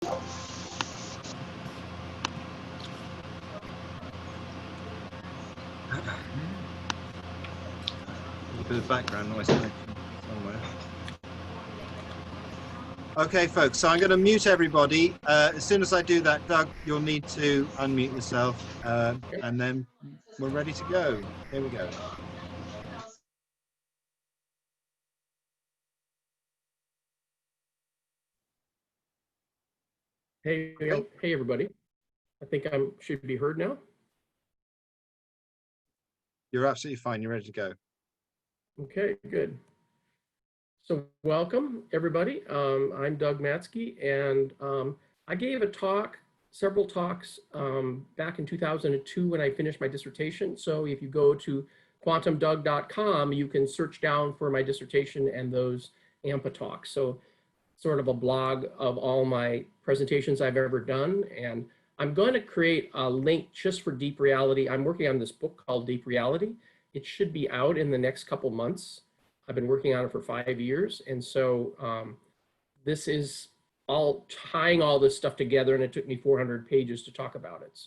A bit of background noise coming from somewhere. Okay, folks, so I'm going to mute everybody. As soon as I do that, Doug, you'll need to unmute yourself, and then we're ready to go. Here we go. Hey, hey, everybody. I think I should be heard now. You're absolutely fine. You're ready to go. Okay, good. So welcome, everybody. I'm Doug Matzke, and I gave a talk, several talks back in 2002 when I finished my dissertation. So if you go to quantumdoug.com, you can search down for my dissertation and those Anpa talks. So sort of a blog of all my presentations I've ever done. And I'm going to create a link just for Deep Reality. I'm working on this book called Deep Reality. It should be out in the next couple months. I've been working on it for 5 years. And so this is all tying all this stuff together, and it took me 400 pages to talk about it.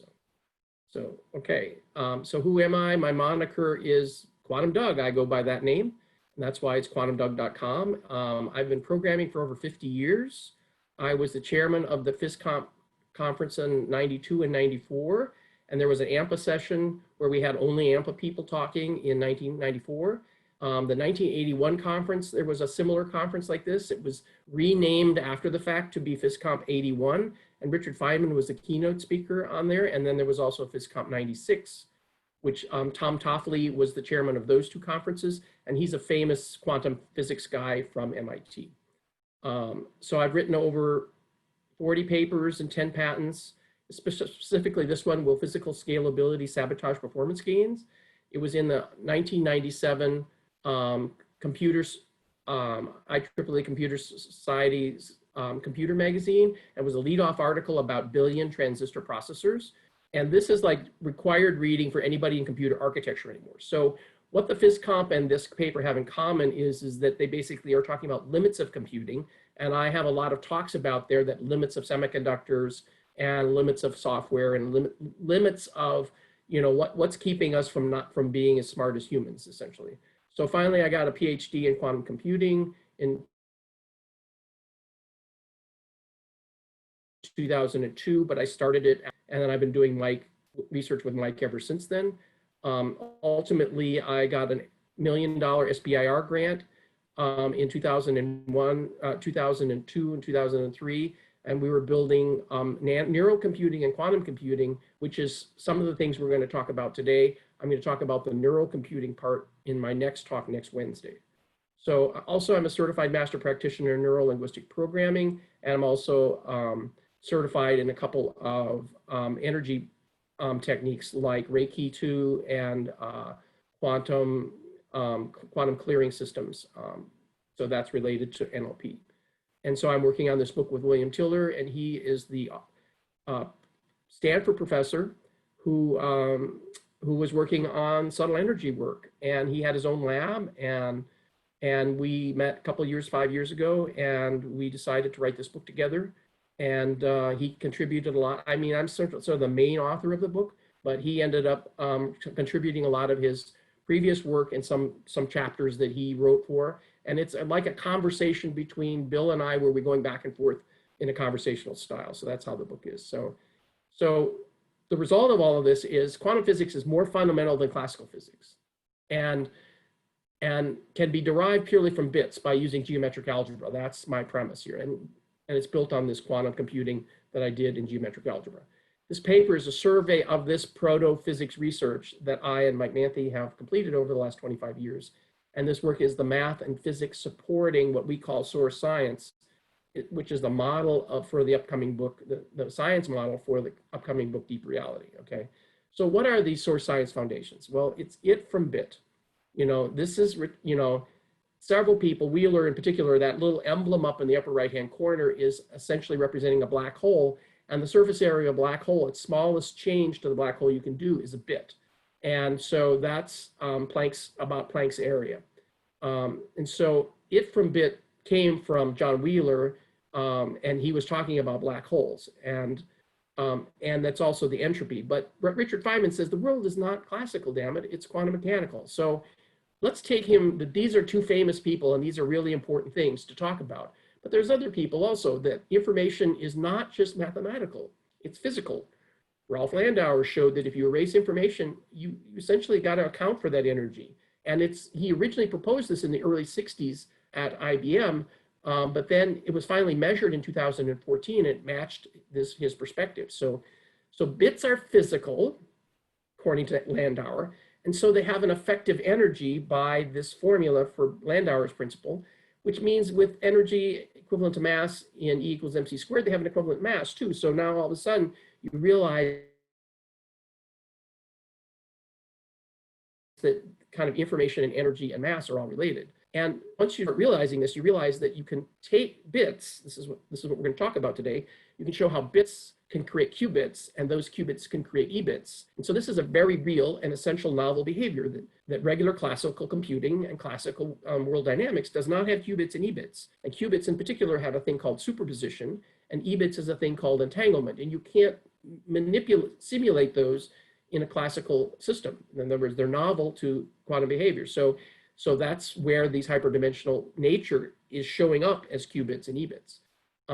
So okay. So who am I? My moniker is Quantum Doug. I go by that name. And that's why it's quantumdoug.com. I've been programming for over 50 years. I was the chairman of the FISComp conference in 92 and 94. And there was an Anpa session where we had only Anpa people talking in 1994. The 1981 conference, there was a similar conference like this. It was renamed after the fact to be FISComp 81. And Richard Feynman was the keynote speaker on there. And then there was also FISComp 96. Which Tom Toffoli was the chairman of those two conferences, and he's a famous quantum physics guy from MIT. So I've written over 40 papers and 10 patents, specifically this one, Will Physical Scalability Sabotage Performance Gains? It was in the 1997 IEEE Computer Society's computer magazine, and was a lead-off article about billion transistor processors. And this is like required reading for anybody in computer architecture anymore. So what the FISComp and this paper have in common is that they basically are talking about limits of computing. And I have a lot of talks about there that limits of semiconductors and limits of software and limits of, you know, what's keeping us from being as smart as humans, essentially. So finally, I got a PhD in quantum computing in 2002, but I started it, and then I've been doing research with Mike ever since then. Ultimately, I got a $1 million SBIR grant in 2001, 2002, and 2003, and we were building neural computing and quantum computing, which is some of the things we're going to talk about today. I'm going to talk about the neural computing part in my next talk next Wednesday. So also, I'm a certified master practitioner in neuro linguistic programming, and I'm also certified in a couple of energy techniques like Reiki 2 and quantum clearing systems. So that's related to NLP. And so I'm working on this book with William Tiller, and he is the Stanford professor who was working on subtle energy work. And he had his own lab, and we met a couple of years, 5 years ago, and we decided to write this book together. And he contributed a lot. I mean, I'm sort of the main author of the book, but he ended up contributing a lot of his previous work and some chapters that he wrote for. And it's like a conversation between Bill and I, where we're going back and forth in a conversational style. So that's how the book is. So the result of all of this is quantum physics is more fundamental than classical physics, and can be derived purely from bits by using geometric algebra. That's my premise here. And it's built on this quantum computing that I did in geometric algebra. This paper is a survey of this proto-physics research that I and Mike Manthe have completed over the last 25 years. And this work is the math and physics supporting what we call source science, which is the model for the upcoming book, the science model for the upcoming book, Deep Reality, okay? So what are these source science foundations? Well, it's it from bit. You know, this is, you know, several people, Wheeler in particular, that little emblem up in the upper right-hand corner is essentially representing a black hole. And the surface area of a black hole, its smallest change to the black hole you can do is a bit. And so that's Planck's area. And so it from bit came from John Wheeler, And he was talking about black holes. And that's also the entropy. But Richard Feynman says the world is not classical, damn it, it's quantum mechanical. So let's take him, these are two famous people, and these are really important things to talk about. But there's other people also, that information is not just mathematical, it's physical. Ralph Landauer showed that if you erase information, you essentially got to account for that energy. And he originally proposed this in the early 60s at IBM, but then it was finally measured in 2014. It matched his perspective. So bits are physical, according to Landauer, and so they have an effective energy by this formula for Landauer's principle, which means with energy equivalent to mass in E equals mc squared, they have an equivalent mass too. So now all of a sudden you realize that kind of information and energy and mass are all related. And once you start realizing this, you realize that you can take bits. This is what we're going to talk about today. You can show how bits can create qubits, and those qubits can create Ebits. And so this is a very real and essential novel behavior that regular classical computing and classical world dynamics does not have qubits and Ebits. And qubits in particular have a thing called superposition, and Ebits is a thing called entanglement. And you can't simulate those in a classical system. In other words, they're novel to quantum behavior. So that's where these hyperdimensional nature is showing up as qubits and Ebits.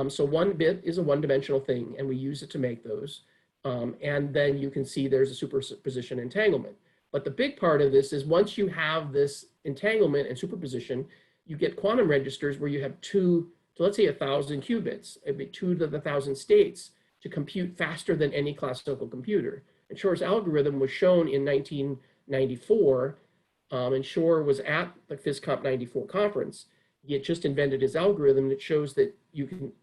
So one bit is a one-dimensional thing, and we use it to make those. And then you can see there's a superposition entanglement. But the big part of this is once you have this entanglement and superposition, you get quantum registers where you have let's say 1,000 qubits. It'd be 2 to the 1,000 states to compute faster than any classical computer. And Shor's algorithm was shown in 1994, and Shor was at the PhysComp 94 conference. He had just invented his algorithm that shows that you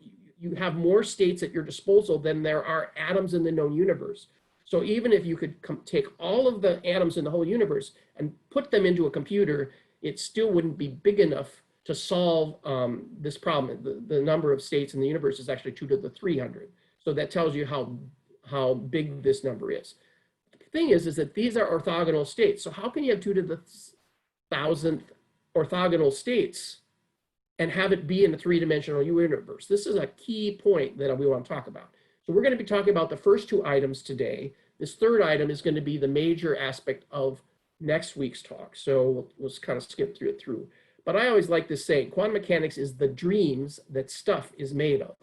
have more states at your disposal than there are atoms in the known universe. So even if you could take all of the atoms in the whole universe and put them into a computer, it still wouldn't be big enough to solve this problem. The number of states in the universe is actually 2 to the 300. So that tells you how big this number is. The thing is that these are orthogonal states. So how can you have 2 to the 1,000th orthogonal states and have it be in a three-dimensional universe? This is a key point that we want to talk about. So we're going to be talking about the first 2 items today. This third item is going to be the major aspect of next week's talk. So we'll kind of skip through. But I always like this saying, quantum mechanics is the dreams that stuff is made of.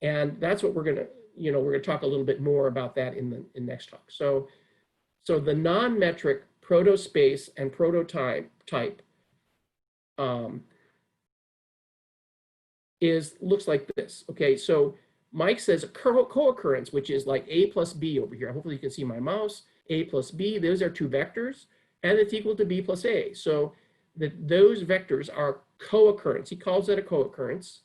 And that's what we're going to talk a little bit more about that in next talk. So the non-metric protospace and prototype looks like this. Okay, so Mike says a co-occurrence, which is like A plus B over here. Hopefully you can see my mouse. A plus B, those are 2 vectors, and it's equal to B plus A. So those vectors are co-occurrence. He calls that a co-occurrence.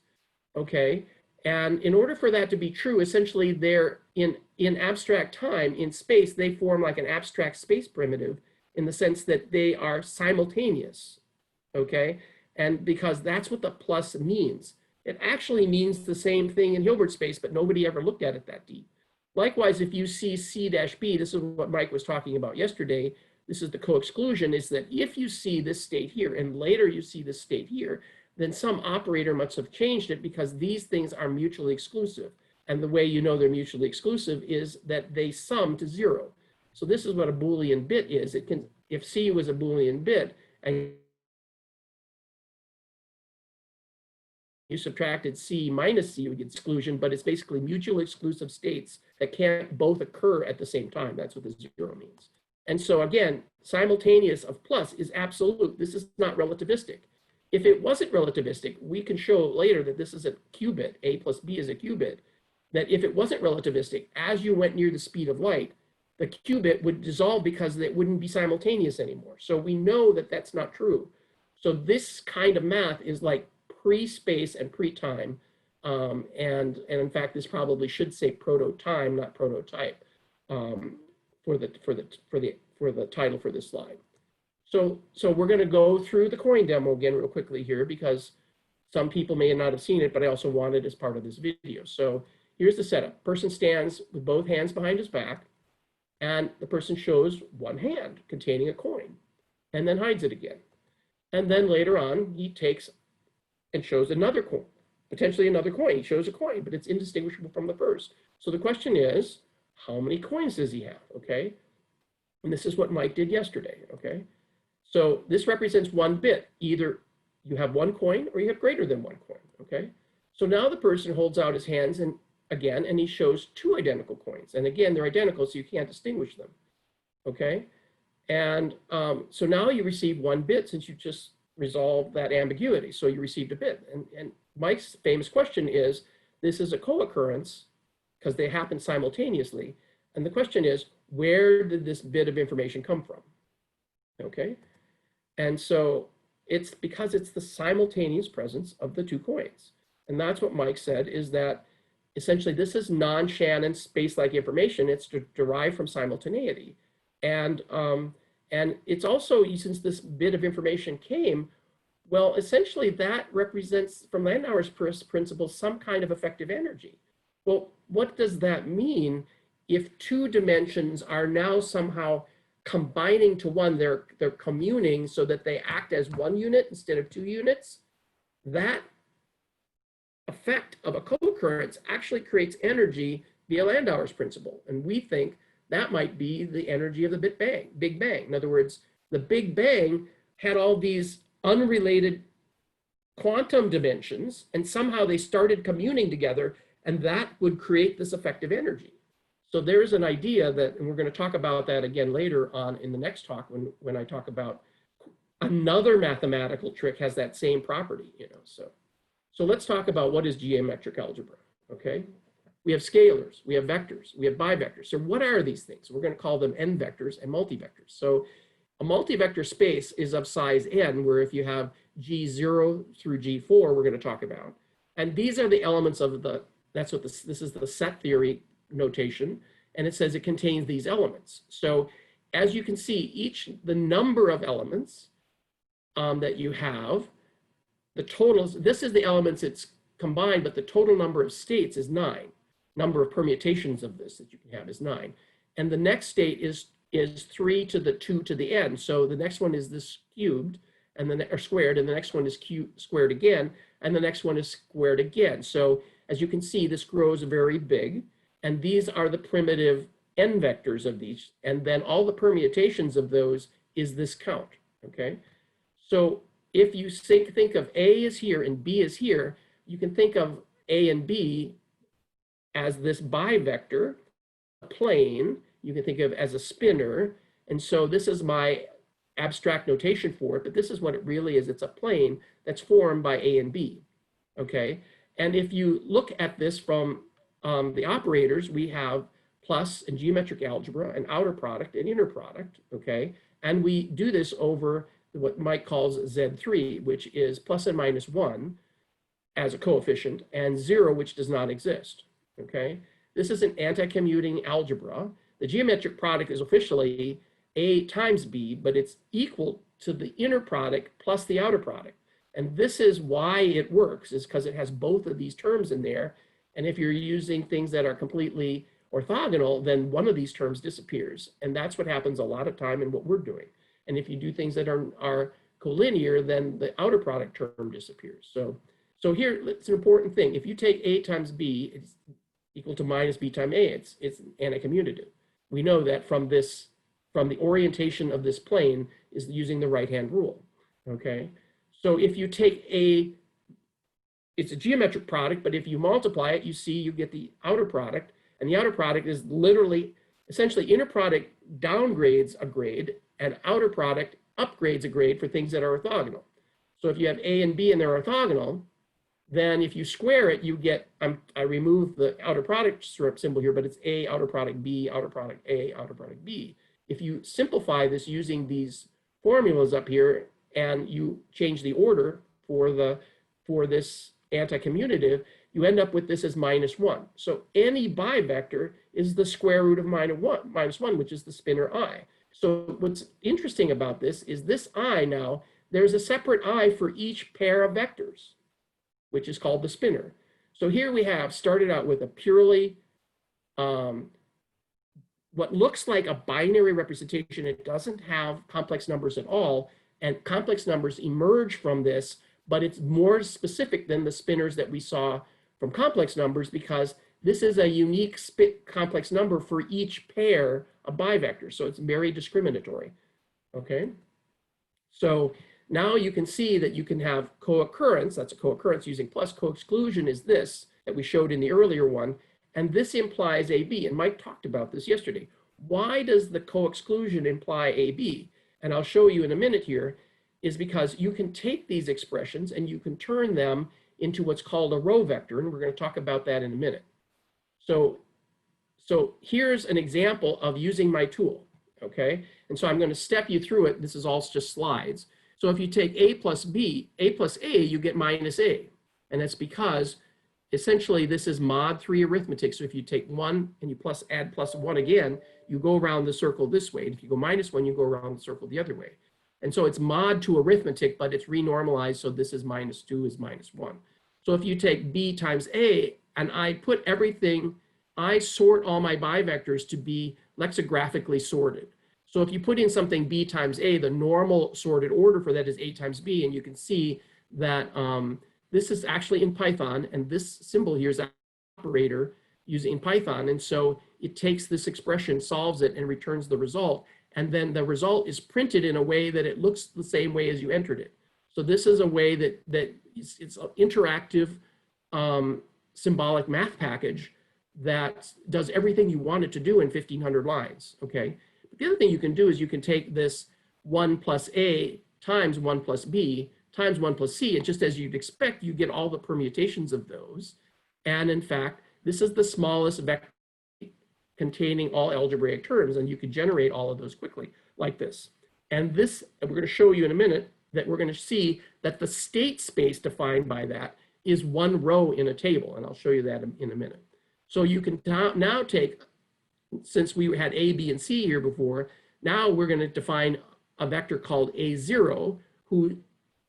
Okay, and in order for that to be true, essentially they're in abstract time, in space, they form like an abstract space primitive in the sense that they are simultaneous. Okay, and because that's what the plus means. It actually means the same thing in Hilbert space, but nobody ever looked at it that deep. Likewise, if you see C-B, this is what Mike was talking about yesterday, this is the co-exclusion, is that if you see this state here and later you see this state here, then some operator must have changed it because these things are mutually exclusive. And the way you know they're mutually exclusive is that they sum to 0. So this is what a Boolean bit is. It can, if C was a Boolean bit and you subtracted C minus C, you would get exclusion, but it's basically mutually exclusive states that can't both occur at the same time. That's what the 0 means. And so again, simultaneous of plus is absolute. This is not relativistic. If it wasn't relativistic, we can show later that this is a qubit, A plus B is a qubit, that if it wasn't relativistic, as you went near the speed of light, the qubit would dissolve because it wouldn't be simultaneous anymore. So we know that that's not true. So this kind of math is like pre-space and pre-time. And in fact, this probably should say proto-time, not prototype, for the title for this slide. So we're going to go through the coin demo again real quickly here because some people may not have seen it, but I also want it as part of this video. So here's the setup. Person stands with both hands behind his back, and the person shows one hand containing a coin and then hides it again. And then later on, he takes and shows another coin potentially another coin. He shows a coin, but it's indistinguishable from the first. So the question is, how many coins does he have? Okay. And this is what Mike did yesterday. Okay. So this represents one bit. Either you have one coin or you have greater than one coin. Okay. So now the person holds out his hands and again, and he shows two identical coins. And again, they're identical, so you can't distinguish them. Okay. And so now you receive one bit since you just resolved that ambiguity. So you received a bit. And Mike's famous question is, this is a co-occurrence because they happen simultaneously. And the question is, where did this bit of information come from? Okay. And so it's because it's the simultaneous presence of the two coins. And that's what Mike said, is that essentially this is non-Shannon space-like information. It's derived from simultaneity. And it's also, since this bit of information came, well, essentially that represents, from Landauer's principle, some kind of effective energy. Well, what does that mean if two dimensions are now somehow combining to one? They're communing so that they act as one unit instead of two units. That effect of a co-occurrence actually creates energy via Landauer's principle. And we think that might be the energy of the Big Bang. In other words, the Big Bang had all these unrelated quantum dimensions, and somehow they started communing together, and that would create this effective energy. So there's an idea that, and we're going to talk about that again later on in the next talk when I talk about another mathematical trick has that same property, you know. So let's talk about what is geometric algebra, okay? We have scalars, we have vectors, we have bivectors. So what are these things? We're going to call them n vectors and multivectors. So a multivector space is of size n, where if you have G0 through G4, we're going to talk about. And these are the elements of the, that's what this is the set theory notation. And it says it contains these elements. So as you can see, the number of elements that you have, the totals, this is the elements it's combined, but the total number of states is 9. Number of permutations of this that you can have is 9. And the next state is 3 to the 2 to the n. So the next one is this cubed, and then or squared, and the next one is squared again, and the next one is squared again. So as you can see, this grows very big, and these are the primitive n vectors of these, and then all the permutations of those is this count, okay? So if you think of A is here and B is here, you can think of A and B as this bivector, a plane, you can think of as a spinner. And so this is my abstract notation for it, but this is what it really is. It's a plane that's formed by A and B, okay? And if you look at this from the operators, we have plus in geometric algebra, an outer product, an inner product, okay? And we do this over what Mike calls Z3, which is plus and minus 1 as a coefficient, and 0, which does not exist, okay? This is an anti-commuting algebra. The geometric product is officially A times B, but it's equal to the inner product plus the outer product. And this is why it works, is because it has both of these terms in there. And if you're using things that are completely orthogonal, then one of these terms disappears. And that's what happens a lot of time in what we're doing. And if you do things that are collinear, then the outer product term disappears. So here, it's an important thing. If you take A times B, it's equal to minus B times A. It's anti-commutative. We know that from the orientation of this plane is using the right-hand rule, okay? So if you take it's a geometric product, but if you multiply it, you see you get the outer product, and the outer product is literally, essentially inner product downgrades a grade, and outer product upgrades a grade for things that are orthogonal. So if you have A and B and they're orthogonal, then if you square it, you get, I remove the outer product symbol here, but it's A, outer product B, outer product A, outer product B. If you simplify this using these formulas up here and you change the order for this anti-commutative, you end up with this as minus 1. So any bivector is the square root of minus 1, which is the spinner I. So what's interesting about this is this I now, there's a separate I for each pair of vectors, which is called the spinner. So here we have started out with a purely, what looks like a binary representation. It doesn't have complex numbers at all, and complex numbers emerge from this but it's more specific than the spinors that we saw from complex numbers, because this is a unique complex number for each pair of bivectors. So it's very discriminatory, okay? So now you can see that you can have co-occurrence, that's a co-occurrence using plus, co-exclusion is this that we showed in the earlier one, and this implies AB, and Mike talked about this yesterday. Why does the co-exclusion imply AB? And I'll show you in a minute here, is because you can take these expressions and you can turn them into what's called a row vector, and we're going to talk about that in a minute. So here's an example of using my tool, okay? And so I'm going to step you through it. This is all just slides. So if you take A plus B, A plus A, you get minus A. And that's because essentially this is mod 3 arithmetic. So if you take 1 and you add plus 1 again, you go around the circle this way. And if you go minus 1, you go around the circle the other way. And so it's mod 2 arithmetic, but it's renormalized. So this is minus 2 is minus 1. So if you take B times A, and I put everything, I sort all my bivectors to be lexicographically sorted. So if you put in something B times A, the normal sorted order for that is A times B, and you can see that this is actually in Python, and this symbol here is an operator using in Python. And so it takes this expression, solves it, and returns the result. And then the result is printed in a way that it looks the same way as you entered it. So this is a way that it's an interactive symbolic math package that does everything you want it to do in 1,500 lines, okay? But the other thing you can do is you can take this 1 plus A times 1 plus B times 1 plus C, and just as you'd expect, you get all the permutations of those. And in fact, this is the smallest vector containing all algebraic terms, and you could generate all of those quickly like this. And this, we're going to show you in a minute, that we're going to see that the state space defined by that is one row in a table, and I'll show you that in a minute. So you can now take, since we had A, B, and C here before, now we're going to define a vector called A0, who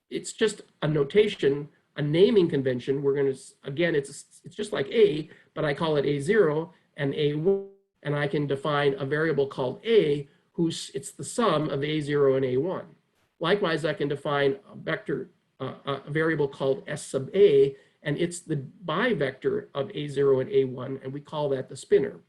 it's just a notation, a naming convention. We're going to, again, it's just like A, but I call it A0 and A1, and I can define a variable called A, it's the sum of A0 and A1. Likewise, I can define a vector, a variable called S sub A, and it's the bivector of A0 and A1, and we call that the spinor,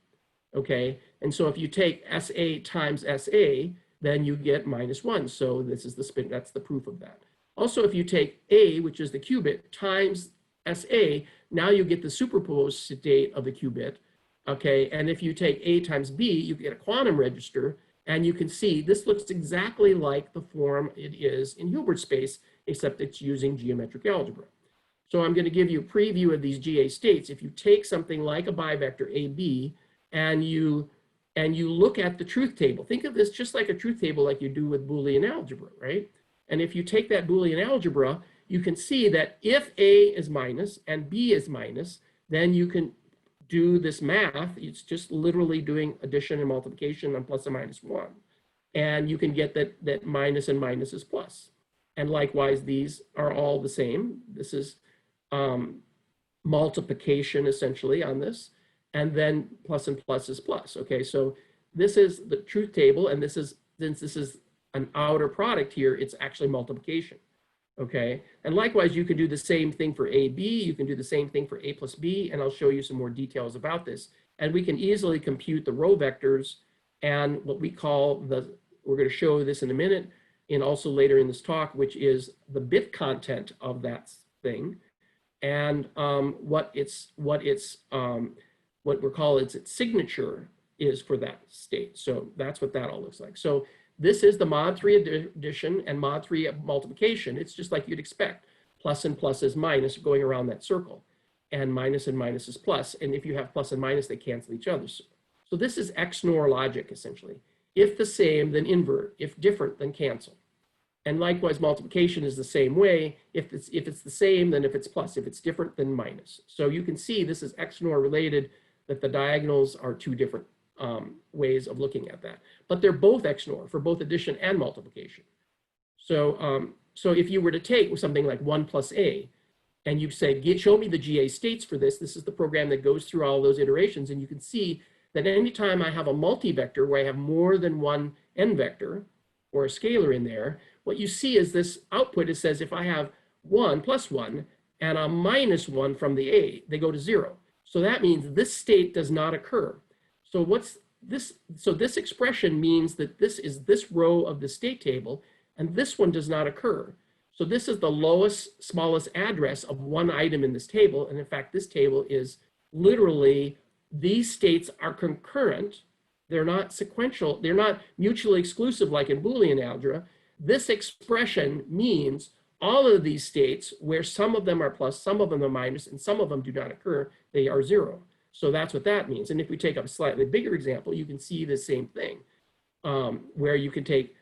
okay? And so if you take SA times SA, then you get minus 1. So this is the spin, that's the proof of that. Also, if you take A, which is the qubit, times SA, now you get the superposed state of the qubit, okay? And if you take A times B, you get a quantum register, and you can see this looks exactly like the form it is in Hilbert space, except it's using geometric algebra. So I'm going to give you a preview of these GA states. If you take something like a bivector AB and you look at the truth table, think of this just like a truth table like you do with Boolean algebra, right? And if you take that Boolean algebra, you can see that if A is minus and B is minus, then you can do this math. It's just literally doing addition and multiplication on plus and minus 1. And you can get that minus and minus is plus. And likewise, these are all the same. This is multiplication essentially on this. And then plus and plus is plus. Okay, so this is the truth table. And this is, since this is an outer product here, it's actually multiplication. Okay, and likewise, you can do the same thing for AB, you can do the same thing for A plus B, and I'll show you some more details about this. And we can easily compute the row vectors and what we call we're going to show this in a minute, and also later in this talk, which is the bit content of that thing, and what we're calling its signature is for that state. So that's what that all looks like. So this is the mod 3 addition and mod 3 multiplication. It's just like you'd expect. Plus and plus is minus going around that circle. And minus is plus. And if you have plus and minus, they cancel each other. So this is XNOR logic, essentially. If the same, then invert. If different, then cancel. And likewise, multiplication is the same way. If it's the same, then if it's plus. If it's different, then minus. So you can see this is XNOR related, that the diagonals are two different ways of looking at that, but they're both XNOR for both addition and multiplication. So, so if you were to take something like 1 plus A, and you say, show me the GA states for this, this is the program that goes through all those iterations, and you can see that anytime I have a multivector where I have more than one n vector or a scalar in there, what you see is this output. It says if I have 1 plus 1 and a minus 1 from the A. They go to 0. So that means this state does not occur. So what's this? So this expression means that this is this row of the state table, and this one does not occur. So this is the lowest, smallest address of one item in this table. And in fact, this table is literally, these states are concurrent. They're not sequential. They're not mutually exclusive like in Boolean algebra. This expression means all of these states where some of them are plus, some of them are minus, and some of them do not occur, they are 0. So that's what that means. And if we take a slightly bigger example, you can see the same thing, where you can take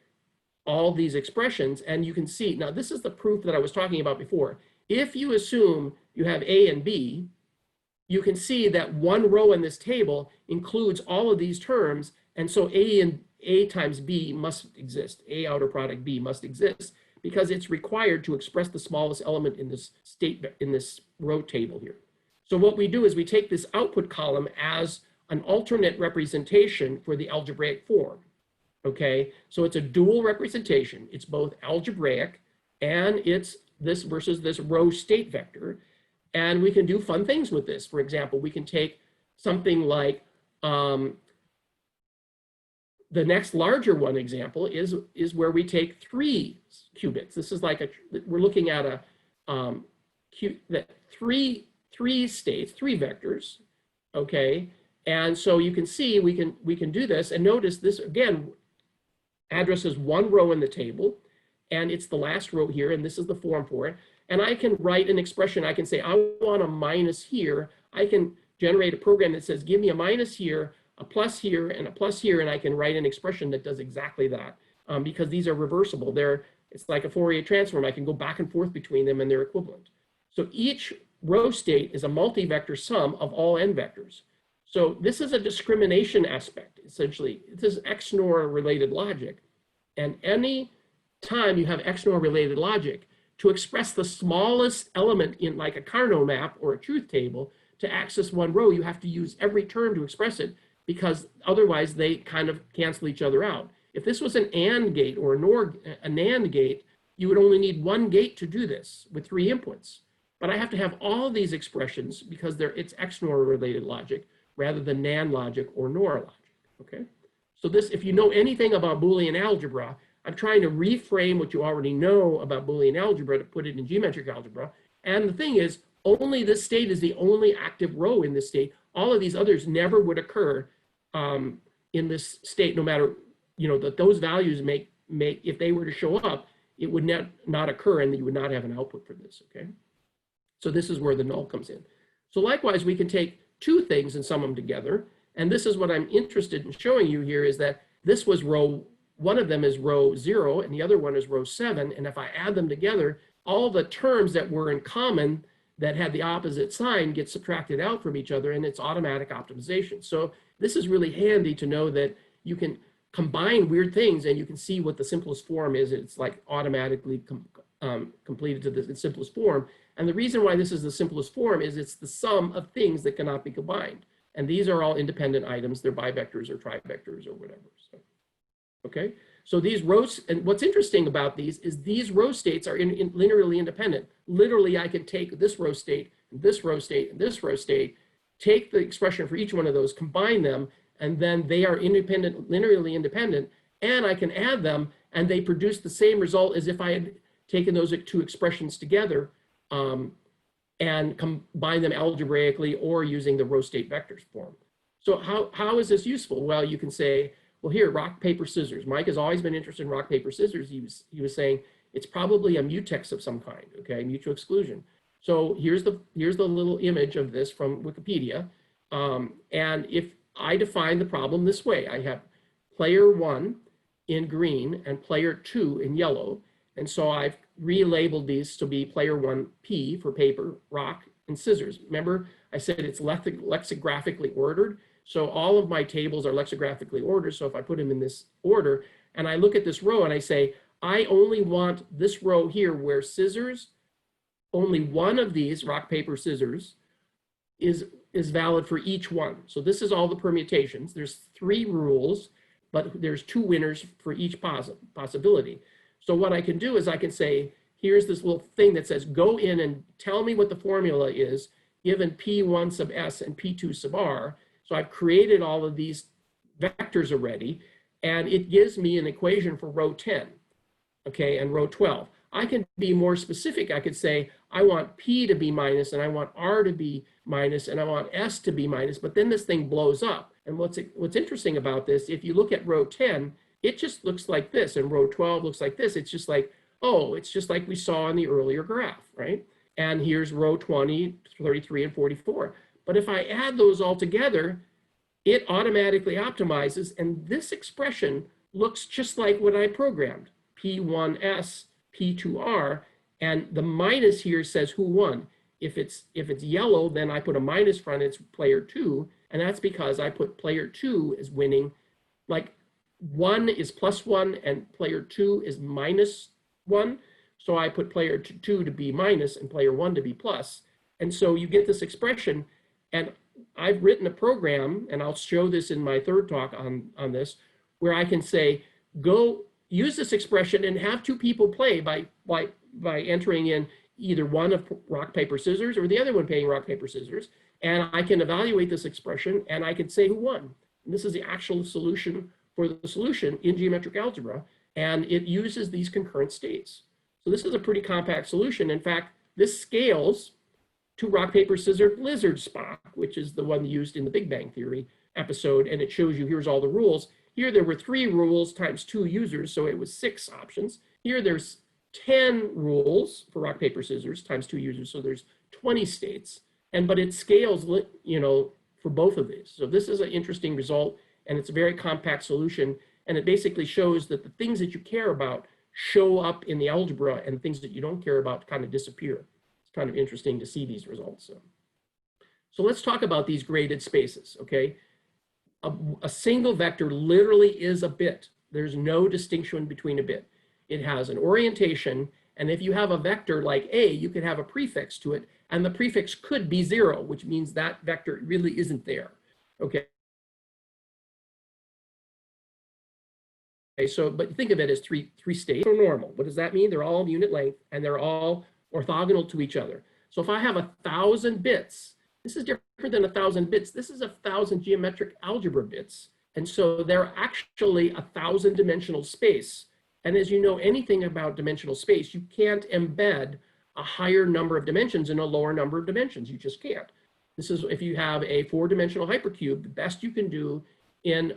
all these expressions and you can see, now this is the proof that I was talking about before. If you assume you have A and B, you can see that one row in this table includes all of these terms. And so A times B must exist. A outer product B must exist because it's required to express the smallest element in this in this row table here. So what we do is we take this output column as an alternate representation for the algebraic form. Okay, so it's a dual representation. It's both algebraic and it's this versus this row state vector. And we can do fun things with this. For example, we can take something like the next larger one example is where we take 3 qubits. This is like we're looking at a three states, 3 vectors. Okay, and so you can see we can do this, and notice this again addresses one row in the table, and it's the last row here, and this is the form for it. And I can write an expression. I can say, I want a minus here. I can generate a program that says, give me a minus here, a plus here, and a plus here, and I can write an expression that does exactly that because these are reversible. It's like a Fourier transform. I can go back and forth between them, and they're equivalent. So each row state is a multi-vector sum of all n vectors. So this is a discrimination aspect, essentially. This is XNOR related logic. And any time you have XNOR related logic, to express the smallest element in like a Carnot map or a truth table, to access one row, you have to use every term to express it because otherwise they kind of cancel each other out. If this was an AND gate or a NAND gate, you would only need one gate to do this with 3 inputs. But I have to have all these expressions because it's XNOR related logic rather than NAND logic or NOR logic, okay? So this, if you know anything about Boolean algebra, I'm trying to reframe what you already know about Boolean algebra to put it in geometric algebra. And the thing is, only this state is the only active row in this state. All of these others never would occur in this state, no matter, that those values make, if they were to show up, it would not occur and you would not have an output for this, okay? So this is where the null comes in. So likewise, we can take 2 things and sum them together. And this is what I'm interested in showing you here is that this was one of them is row 0 and the other one is row 7. And if I add them together, all the terms that were in common that had the opposite sign get subtracted out from each other, and it's automatic optimization. So this is really handy to know that you can combine weird things and you can see what the simplest form is. It's like automatically completed to the simplest form. And the reason why this is the simplest form is it's the sum of things that cannot be combined. And these are all independent items. They're bivectors or trivectors or whatever. So, okay, so these rows, and what's interesting about these is these row states are linearly independent. Literally, I can take this row state, this row state, and this row state, take the expression for each one of those, combine them, and then they are independent, linearly independent, and I can add them, and they produce the same result as if I had taken those 2 expressions together and combine them algebraically or using the row state vectors form. So how is this useful? Well, you can say, well, here, rock, paper, scissors. Mike has always been interested in rock, paper, scissors. He was saying it's probably a mutex of some kind, okay, mutual exclusion. So here's the little image of this from Wikipedia. And if I define the problem this way, I have player 1 in green and player 2 in yellow. And so I've relabeled these to be player 1 P for paper, rock, and scissors. Remember, I said it's lexicographically ordered. So all of my tables are lexicographically ordered. So if I put them in this order and I look at this row and I say, I only want this row here where scissors, only one of these, rock, paper, scissors, is valid for each one. So this is all the permutations. There's 3 rules, but there's 2 winners for each possibility. So what I can do is I can say, here's this little thing that says, go in and tell me what the formula is given P1 sub S and P2 sub R. So I've created all of these vectors already, and it gives me an equation for row 10, okay, and row 12. I can be more specific. I could say, I want P to be minus, and I want R to be minus, and I want S to be minus, but then this thing blows up. And what's interesting about this, if you look at row 10, it just looks like this, and row 12 looks like this. It's just like, oh, it's just like we saw in the earlier graph, right? And here's row 20, 33, and 44. But if I add those all together, it automatically optimizes, and this expression looks just like what I programmed, P1S, P2R, and the minus here says who won. If it's yellow, then I put a minus front, it's player 2, and that's because I put player 2 is winning. Like 1 is +1 and player 2 is -1. So I put player 2 to be minus and player 1 to be plus. And so you get this expression, and I've written a program, and I'll show this in my third talk on this, where I can say, go use this expression and have two people play by entering in either one of rock, paper, scissors, or the other one playing rock, paper, scissors. And I can evaluate this expression, and I can say who won. And this is the actual solution for the solution in geometric algebra, and it uses these concurrent states. So this is a pretty compact solution. In fact, this scales to rock, paper, scissors, lizard Spock, which is the one used in the Big Bang Theory episode, and it shows you here's all the rules. Here there were 3 rules times 2 users, so it was 6 options. Here there's 10 rules for rock, paper, scissors times 2 users, so there's 20 states. But it scales, you know, for both of these. So this is an interesting result, and it's a very compact solution, and it basically shows that the things that you care about show up in the algebra, and things that you don't care about kind of disappear. It's kind of interesting to see these results. So let's talk about these graded spaces, okay? A single vector literally is a bit. There's no distinction between a bit. It has an orientation, and if you have a vector like A, you could have a prefix to it, and the prefix could be 0, which means that vector really isn't there, okay? Okay, so, but think of it as three states are normal. What does that mean? They're all unit length, and they're all orthogonal to each other. So if I have 1,000 bits, this is different than 1,000 bits. This is 1,000 geometric algebra bits. And so they're actually 1,000 dimensional space. And as you know anything about dimensional space, you can't embed a higher number of dimensions in a lower number of dimensions. You just can't. This is if you have a 4-dimensional hypercube, the best you can do in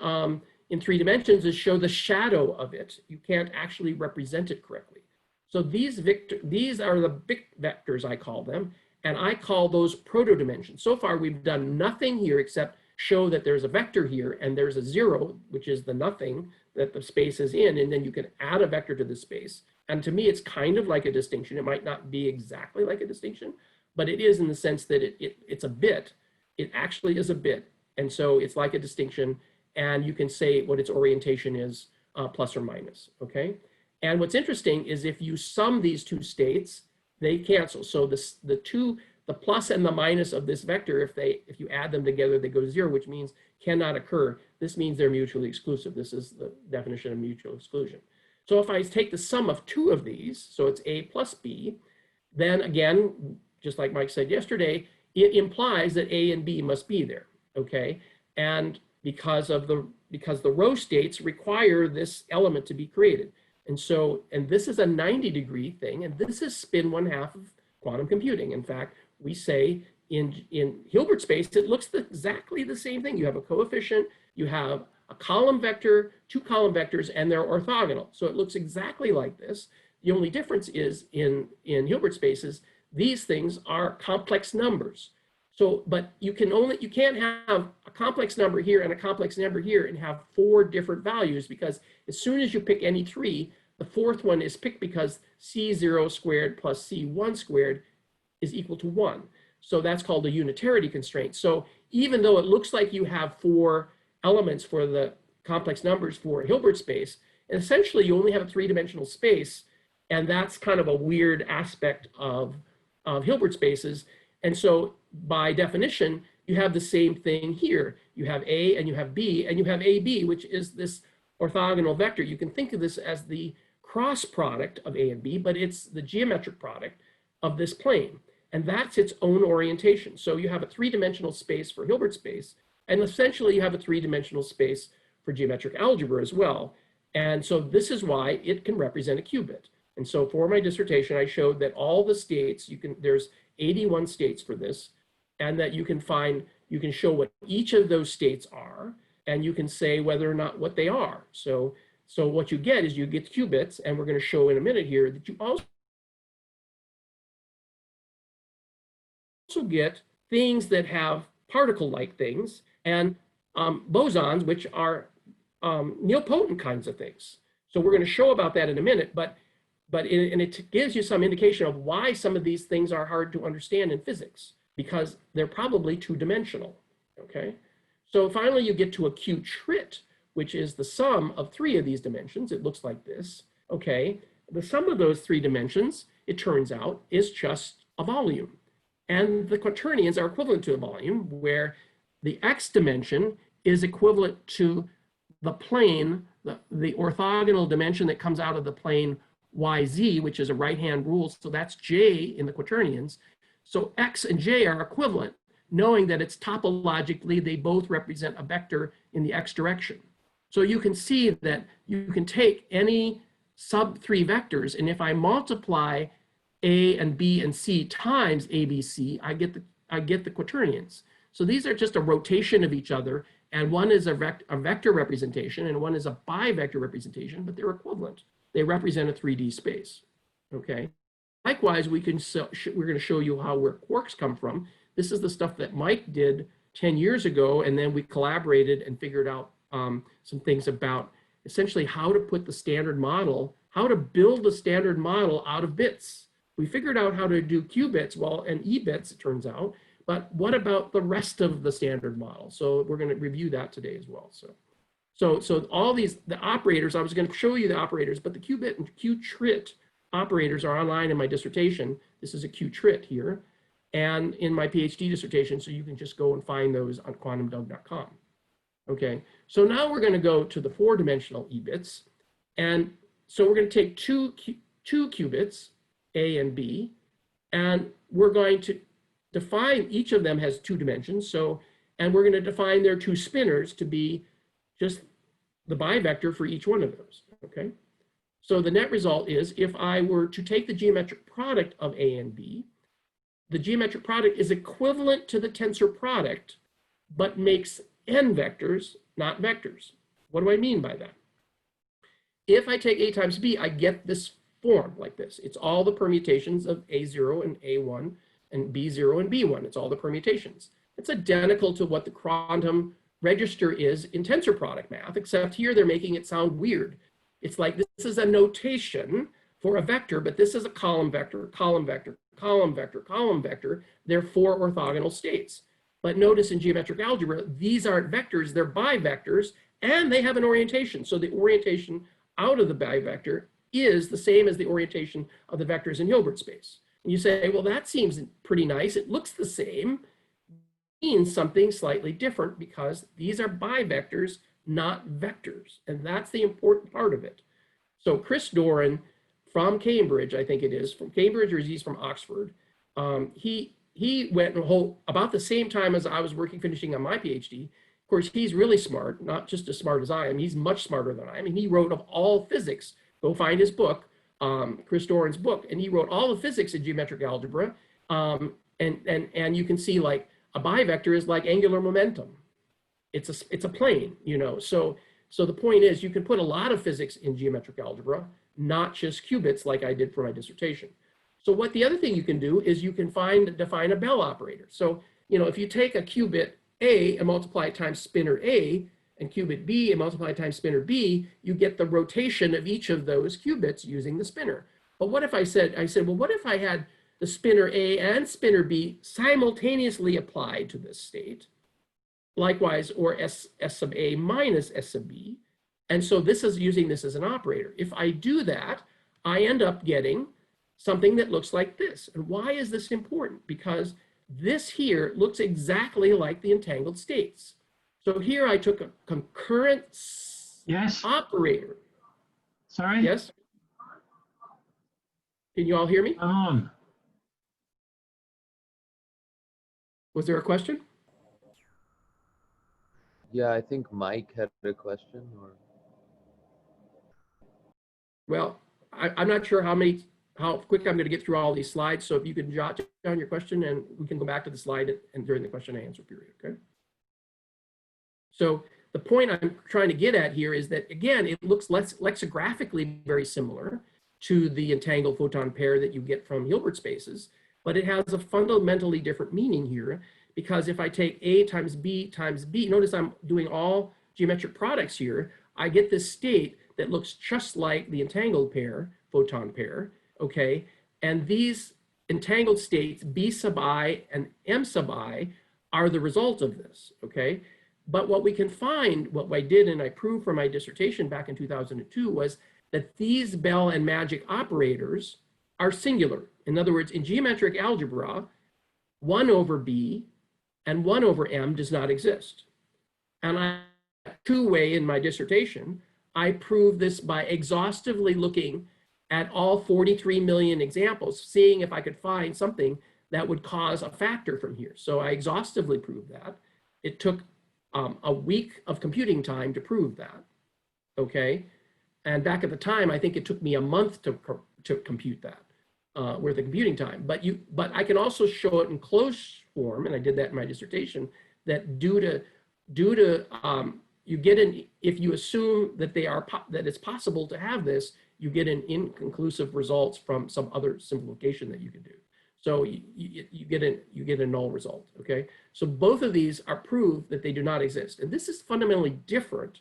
3 dimensions is show the shadow of it. You can't actually represent it correctly. So these are the big vectors, I call them, and I call those proto-dimensions. So far, we've done nothing here except show that there's a vector here, and there's a 0, which is the nothing that the space is in, and then you can add a vector to the space. And to me, it's kind of like a distinction. It might not be exactly like a distinction, but it is in the sense that it's a bit. It actually is a bit, and so it's like a distinction, and you can say what its orientation is, plus or minus, okay? And what's interesting is if you sum these 2 states, they cancel. So the plus and the minus of this vector, if you add them together, they go to 0, which means cannot occur. This means they're mutually exclusive. This is the definition of mutual exclusion. So if I take the sum of 2 of these, so it's A plus B, then again, just like Mike said yesterday, it implies that A and B must be there, okay? And because the row states require this element to be created. And this is a 90-degree thing, and this is spin 1/2 of quantum computing. In fact, we say in Hilbert space, it looks exactly the same thing. You have a coefficient, you have a column vector, 2 column vectors, and they're orthogonal. So it looks exactly like this. The only difference is in Hilbert spaces, these things are complex numbers. So, but you can't have a complex number here and a complex number here and have 4 different values, because as soon as you pick any 3, the 4th one is picked because C0 squared plus C1 squared is equal to 1. So that's called a unitarity constraint. So even though it looks like you have 4 elements for the complex numbers for Hilbert space, essentially you only have a 3-dimensional space, and that's kind of a weird aspect of Hilbert spaces. And so by definition, you have the same thing here. You have A and you have B and you have AB, which is this orthogonal vector. You can think of this as the cross product of A and B, but it's the geometric product of this plane. And that's its own orientation. So you have a three-dimensional space for Hilbert space, and essentially you have a three-dimensional space for geometric algebra as well. And so this is why it can represent a qubit. And so for my dissertation, I showed that all the states, there's 81 states for this, and that you can show what each of those states are, and you can say whether or not what they are. So what you get is you get qubits, and we're going to show in a minute here that you also get things that have particle-like things, and bosons, which are nilpotent kinds of things. So we're going to show about that in a minute, but it gives you some indication of why some of these things are hard to understand in physics, because they're probably two-dimensional, okay? So finally you get to a Q-trit, which is the sum of three of these dimensions. It looks like this, okay? The sum of those three dimensions, it turns out, is just a volume. And the quaternions are equivalent to a volume, where the X dimension is equivalent to the plane, the orthogonal dimension that comes out of the plane YZ, which is a right-hand rule. So that's J in the quaternions. So X and J are equivalent, knowing that it's topologically, they both represent a vector in the X direction. So you can see that you can take any sub three vectors, and if I multiply A and B and C times A, B, C, I get the quaternions. So these are just a rotation of each other, and one is a vector representation and one is a bivector representation, but they're equivalent. They represent a 3D space, okay? Likewise, we're going to show you where quarks come from. This is the stuff that Mike did 10 years ago, and then we collaborated and figured out some things about essentially how to put the standard model, how to build the standard model out of bits. We figured out how to do qubits, well, and ebits, it turns out, but what about the rest of the standard model? So we're going to review that today as well. So all these, the operators, I was going to show you the operators, but the qubit and Q-trit operators are online in my dissertation. This is a Q-trit here, and in my PhD dissertation, so you can just go and find those on quantumdoug.com. Okay, so now we're going to go to the four-dimensional ebits, and so we're going to take two qubits, A and B, and we're going to define, each of them has two dimensions, and we're going to define their two spinors to be just the bivector for each one of those, okay? So the net result is, if I were to take the geometric product of A and B, the geometric product is equivalent to the tensor product, but makes n vectors, not vectors. What do I mean by that? If I take A times B, I get this form like this. It's all the permutations of A0 and A1 and B0 and B1. It's all the permutations. It's identical to what the quantum register is in tensor product math, except here they're making it sound weird. It's like this is a notation for a vector, but this is a column vector, column vector, column vector, column vector. They're four orthogonal states. But notice in geometric algebra, these aren't vectors, they're bivectors, and they have an orientation. So the orientation out of the bivector is the same as the orientation of the vectors in Hilbert space. And you say, well, that seems pretty nice. It looks the same. It means something slightly different because these are bivectors, not vectors. And that's the important part of it. So Chris Doran from Cambridge, I think it is, from Cambridge, or he's from Oxford, he went about the same time as I was finishing on my PhD. Of course, he's really smart, not just as smart as I am. He's much smarter than I am. And he wrote of all physics. Go find his book, Chris Doran's book, and he wrote all the physics in geometric algebra. And you can see, like, a bivector is like angular momentum. It's a plane, you know. So the point is, you can put a lot of physics in geometric algebra, not just qubits like I did for my dissertation. So what the other thing you can do is you can define a Bell operator. So, you know, if you take a qubit A and multiply it times spinor A, and qubit B and multiply it times spinor B, you get the rotation of each of those qubits using the spinor. But what if I said, well, what if I had the spinor A and spinor B simultaneously applied to this state? Likewise, or S sub A minus S sub B. And so this is using this as an operator. If I do that, I end up getting something that looks like this. And why is this important? Because this here looks exactly like the entangled states. So here I took a concurrent operator. Sorry? Yes? Can you all hear me? On. Was there a question? Yeah, I think Mike had a question. Or Well, I'm not sure how quick I'm going to get through all these slides. So if you can jot down your question and we can go back to the slide and during the question and answer period, okay? So the point I'm trying to get at here is that, again, it looks lexicographically very similar to the entangled photon pair that you get from Hilbert spaces, but it has a fundamentally different meaning here, because if I take A times B, notice I'm doing all geometric products here, I get this state that looks just like the entangled pair, photon pair, okay? And these entangled states, B sub I and M sub I, are the result of this, okay? But what we can find, what I did and I proved for my dissertation back in 2002, was that these Bell and magic operators are singular. In other words, in geometric algebra, 1 over B and 1 over M does not exist. And I, two-way in my dissertation, I proved this by exhaustively looking at all 43 million examples, seeing if I could find something that would cause a factor from here. So I exhaustively proved that. It took a week of computing time to prove that, okay? And back at the time, I think it took me a month to compute that worth of computing time. But I can also show it in closed form, and I did that in my dissertation, that due to you get an, if you assume that that it's possible to have this, you get an inconclusive results from some other simplification that you can do. So you get a null result, okay? So both of these are proof that they do not exist. And this is fundamentally different,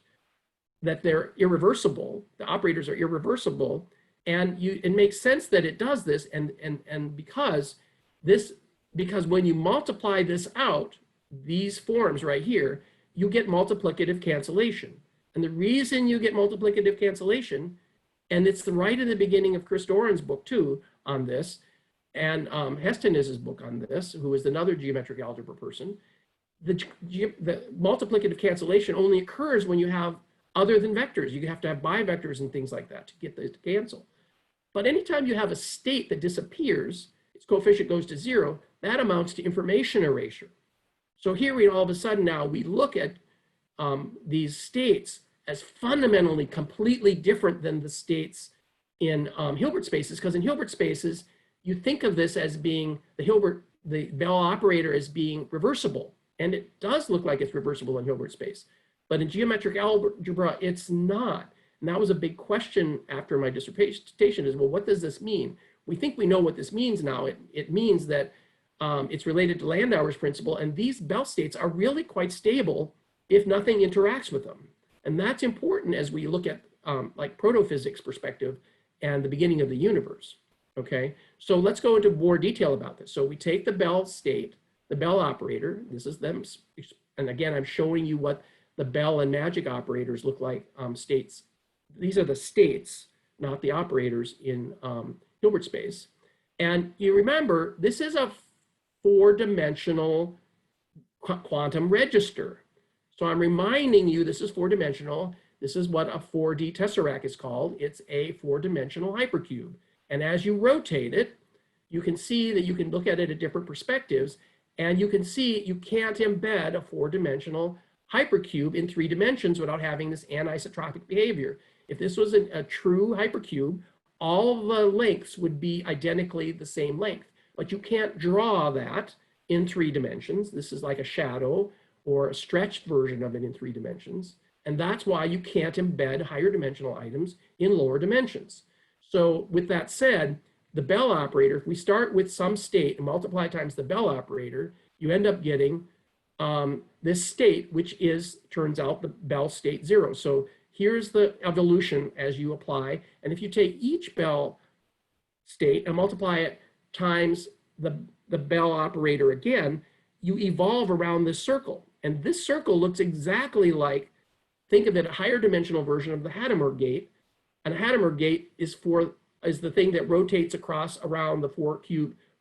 that they're irreversible, the operators are irreversible, and it makes sense that it does this, and because when you multiply this out, these forms right here, you get multiplicative cancellation. And the reason you get multiplicative cancellation, and it's right in the beginning of Chris Doran's book too on this, and Hestenes's book on this, who is another geometric algebra person, the multiplicative cancellation only occurs when you have other than vectors. You have to have bivectors and things like that to get this to cancel. But anytime you have a state that disappears, its coefficient goes to 0, that amounts to information erasure. So here we all of a sudden now we look at these states as fundamentally completely different than the states in Hilbert spaces, because in Hilbert spaces, you think of this as being the Bell operator as being reversible. And it does look like it's reversible in Hilbert space. But in geometric algebra, it's not. And that was a big question after my dissertation is, well, what does this mean? We think we know what this means now. It means that it's related to Landauer's principle. And these Bell states are really quite stable if nothing interacts with them. And that's important as we look at like protophysics perspective and the beginning of the universe. Okay, so let's go into more detail about this. So we take the Bell state, the Bell operator, this is them, and again, I'm showing you what the Bell and magic operators look like states. These are the states, not the operators in Hilbert space. And you remember, this is a 4-dimensional quantum register. So I'm reminding you, this is 4-dimensional. This is what a 4D tesseract is called. It's a 4-dimensional hypercube. And as you rotate it, you can see that you can look at it at different perspectives, and you can see you can't embed a 4-dimensional hypercube in 3 dimensions without having this anisotropic behavior. If this was a true hypercube, all the lengths would be identically the same length, but you can't draw that in 3 dimensions. This is like a shadow or a stretched version of it in 3 dimensions. And that's why you can't embed higher dimensional items in lower dimensions. So with that said, the Bell operator, if we start with some state and multiply times the Bell operator, you end up getting this state, which turns out the Bell state 0. So here's the evolution as you apply. And if you take each Bell state and multiply it times the Bell operator again, you evolve around this circle. And this circle looks exactly like, think of it, a higher dimensional version of the Hadamard gate. And a Hadamard gate is the thing that rotates around the 4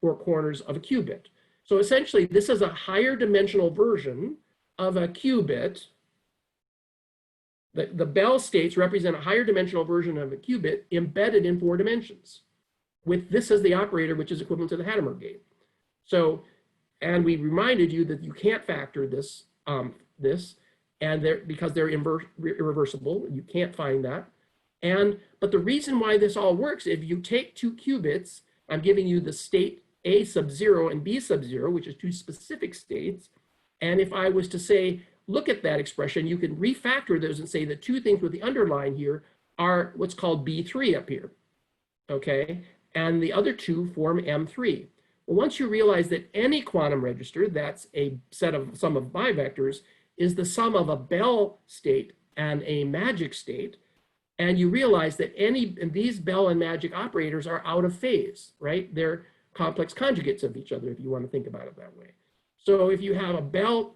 corners of a qubit. So essentially, this is a higher dimensional version of a qubit. The Bell states represent a higher dimensional version of a qubit embedded in 4 dimensions. with this as the operator, which is equivalent to the Hadamard gate. So, and we reminded you that you can't factor this, and because they're irreversible, you can't find that. But the reason why this all works, if you take two qubits, I'm giving you the state A sub 0 and B sub 0, which is two specific states. And if I was to say, look at that expression, you can refactor those and say the two things with the underline here are what's called B3 up here, okay? And the other two form M3. Well, once you realize that any quantum register, that's a sum of bivectors, is the sum of a Bell state and a magic state, and you realize that these Bell and magic operators are out of phase, right? They're complex conjugates of each other, if you want to think about it that way. So if you have a Bell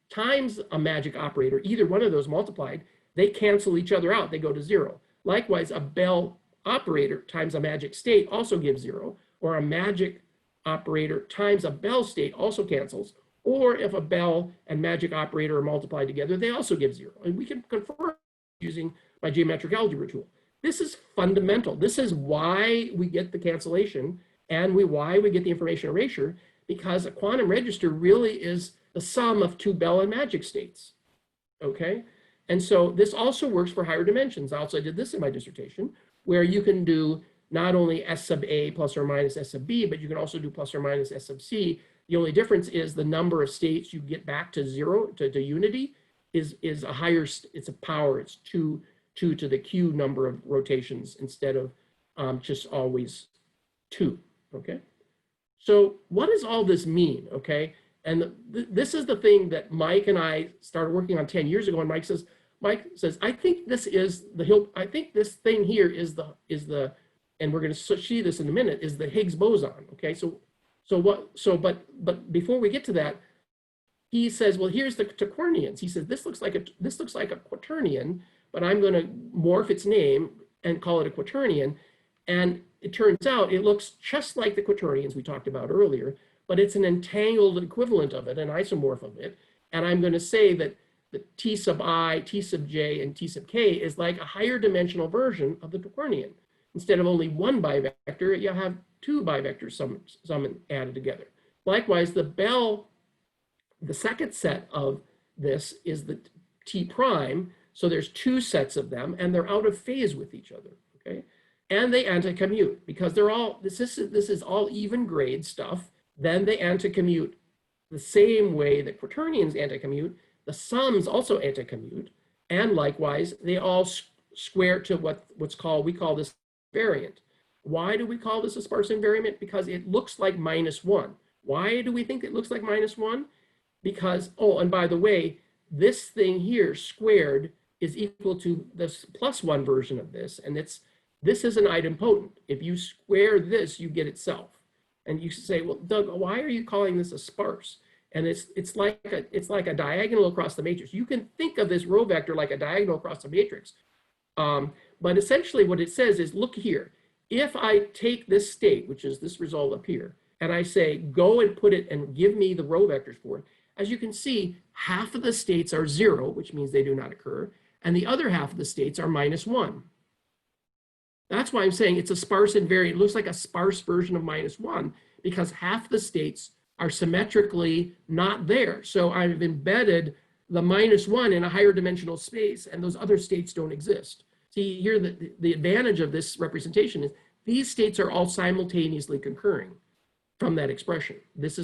times a magic operator, either one of those multiplied, they cancel each other out, they go to 0. Likewise, a Bell operator times a magic state also gives 0, or a magic operator times a Bell state also cancels, or if a Bell and magic operator are multiplied together, they also give 0. And we can confirm using my geometric algebra tool. This is fundamental. This is why we get the cancellation and why we get the information erasure, because a quantum register really is the sum of two Bell and magic states, okay? And so this also works for higher dimensions. I also did this in my dissertation, where you can do not only S sub A plus or minus S sub B, but you can also do plus or minus S sub C. The only difference is the number of states you get back to 0, to unity, is a higher, it's a power, it's 2 to the Q number of rotations instead of just always 2, okay? So what does all this mean, okay? And this is the thing that Mike and I started working on 10 years ago, and Mike says, I think this is I think this thing here is the, and we're going to see this in a minute, is the Higgs boson, okay? But before we get to that, he says, well, here's the quaternions. He says, this looks like a quaternion, but I'm going to morph its name and call it a quaternion. And it turns out it looks just like the quaternions we talked about earlier, but it's an entangled equivalent of it, an isomorph of it. And I'm going to say that the T sub I, T sub J, and T sub K is like a higher dimensional version of the quaternion. Instead of only one bivector, you have two bivectors summoned added together. Likewise, the Bell, the second set of this is the T prime. So there's two sets of them, and they're out of phase with each other, okay? And they anticommute because they're all, this is all even grade stuff. Then they anticommute the same way that quaternions anticommute. The sums also anticommute, and likewise, they all square to what's called, we call this invariant. Why do we call this a sparse invariant? Because it looks like -1. Why do we think it looks like -1? Because, oh, and by the way, this thing here squared is equal to this +1 version of this, and this is an idempotent. If you square this, you get itself. And you say, well, Doug, why are you calling this a sparse? And it's like a diagonal across the matrix. You can think of this row vector like a diagonal across the matrix. But essentially what it says is, look here. If I take this state, which is this result up here, and I say, go and put it and give me the row vectors for it, as you can see, half of the states are 0, which means they do not occur, and the other half of the states are -1. That's why I'm saying it's a sparse invariant. It looks like a sparse version of -1 because half the states are symmetrically not there. So I've embedded the -1 in a higher dimensional space, and those other states don't exist. See, here the advantage of this representation is these states are all simultaneously concurring from that expression. These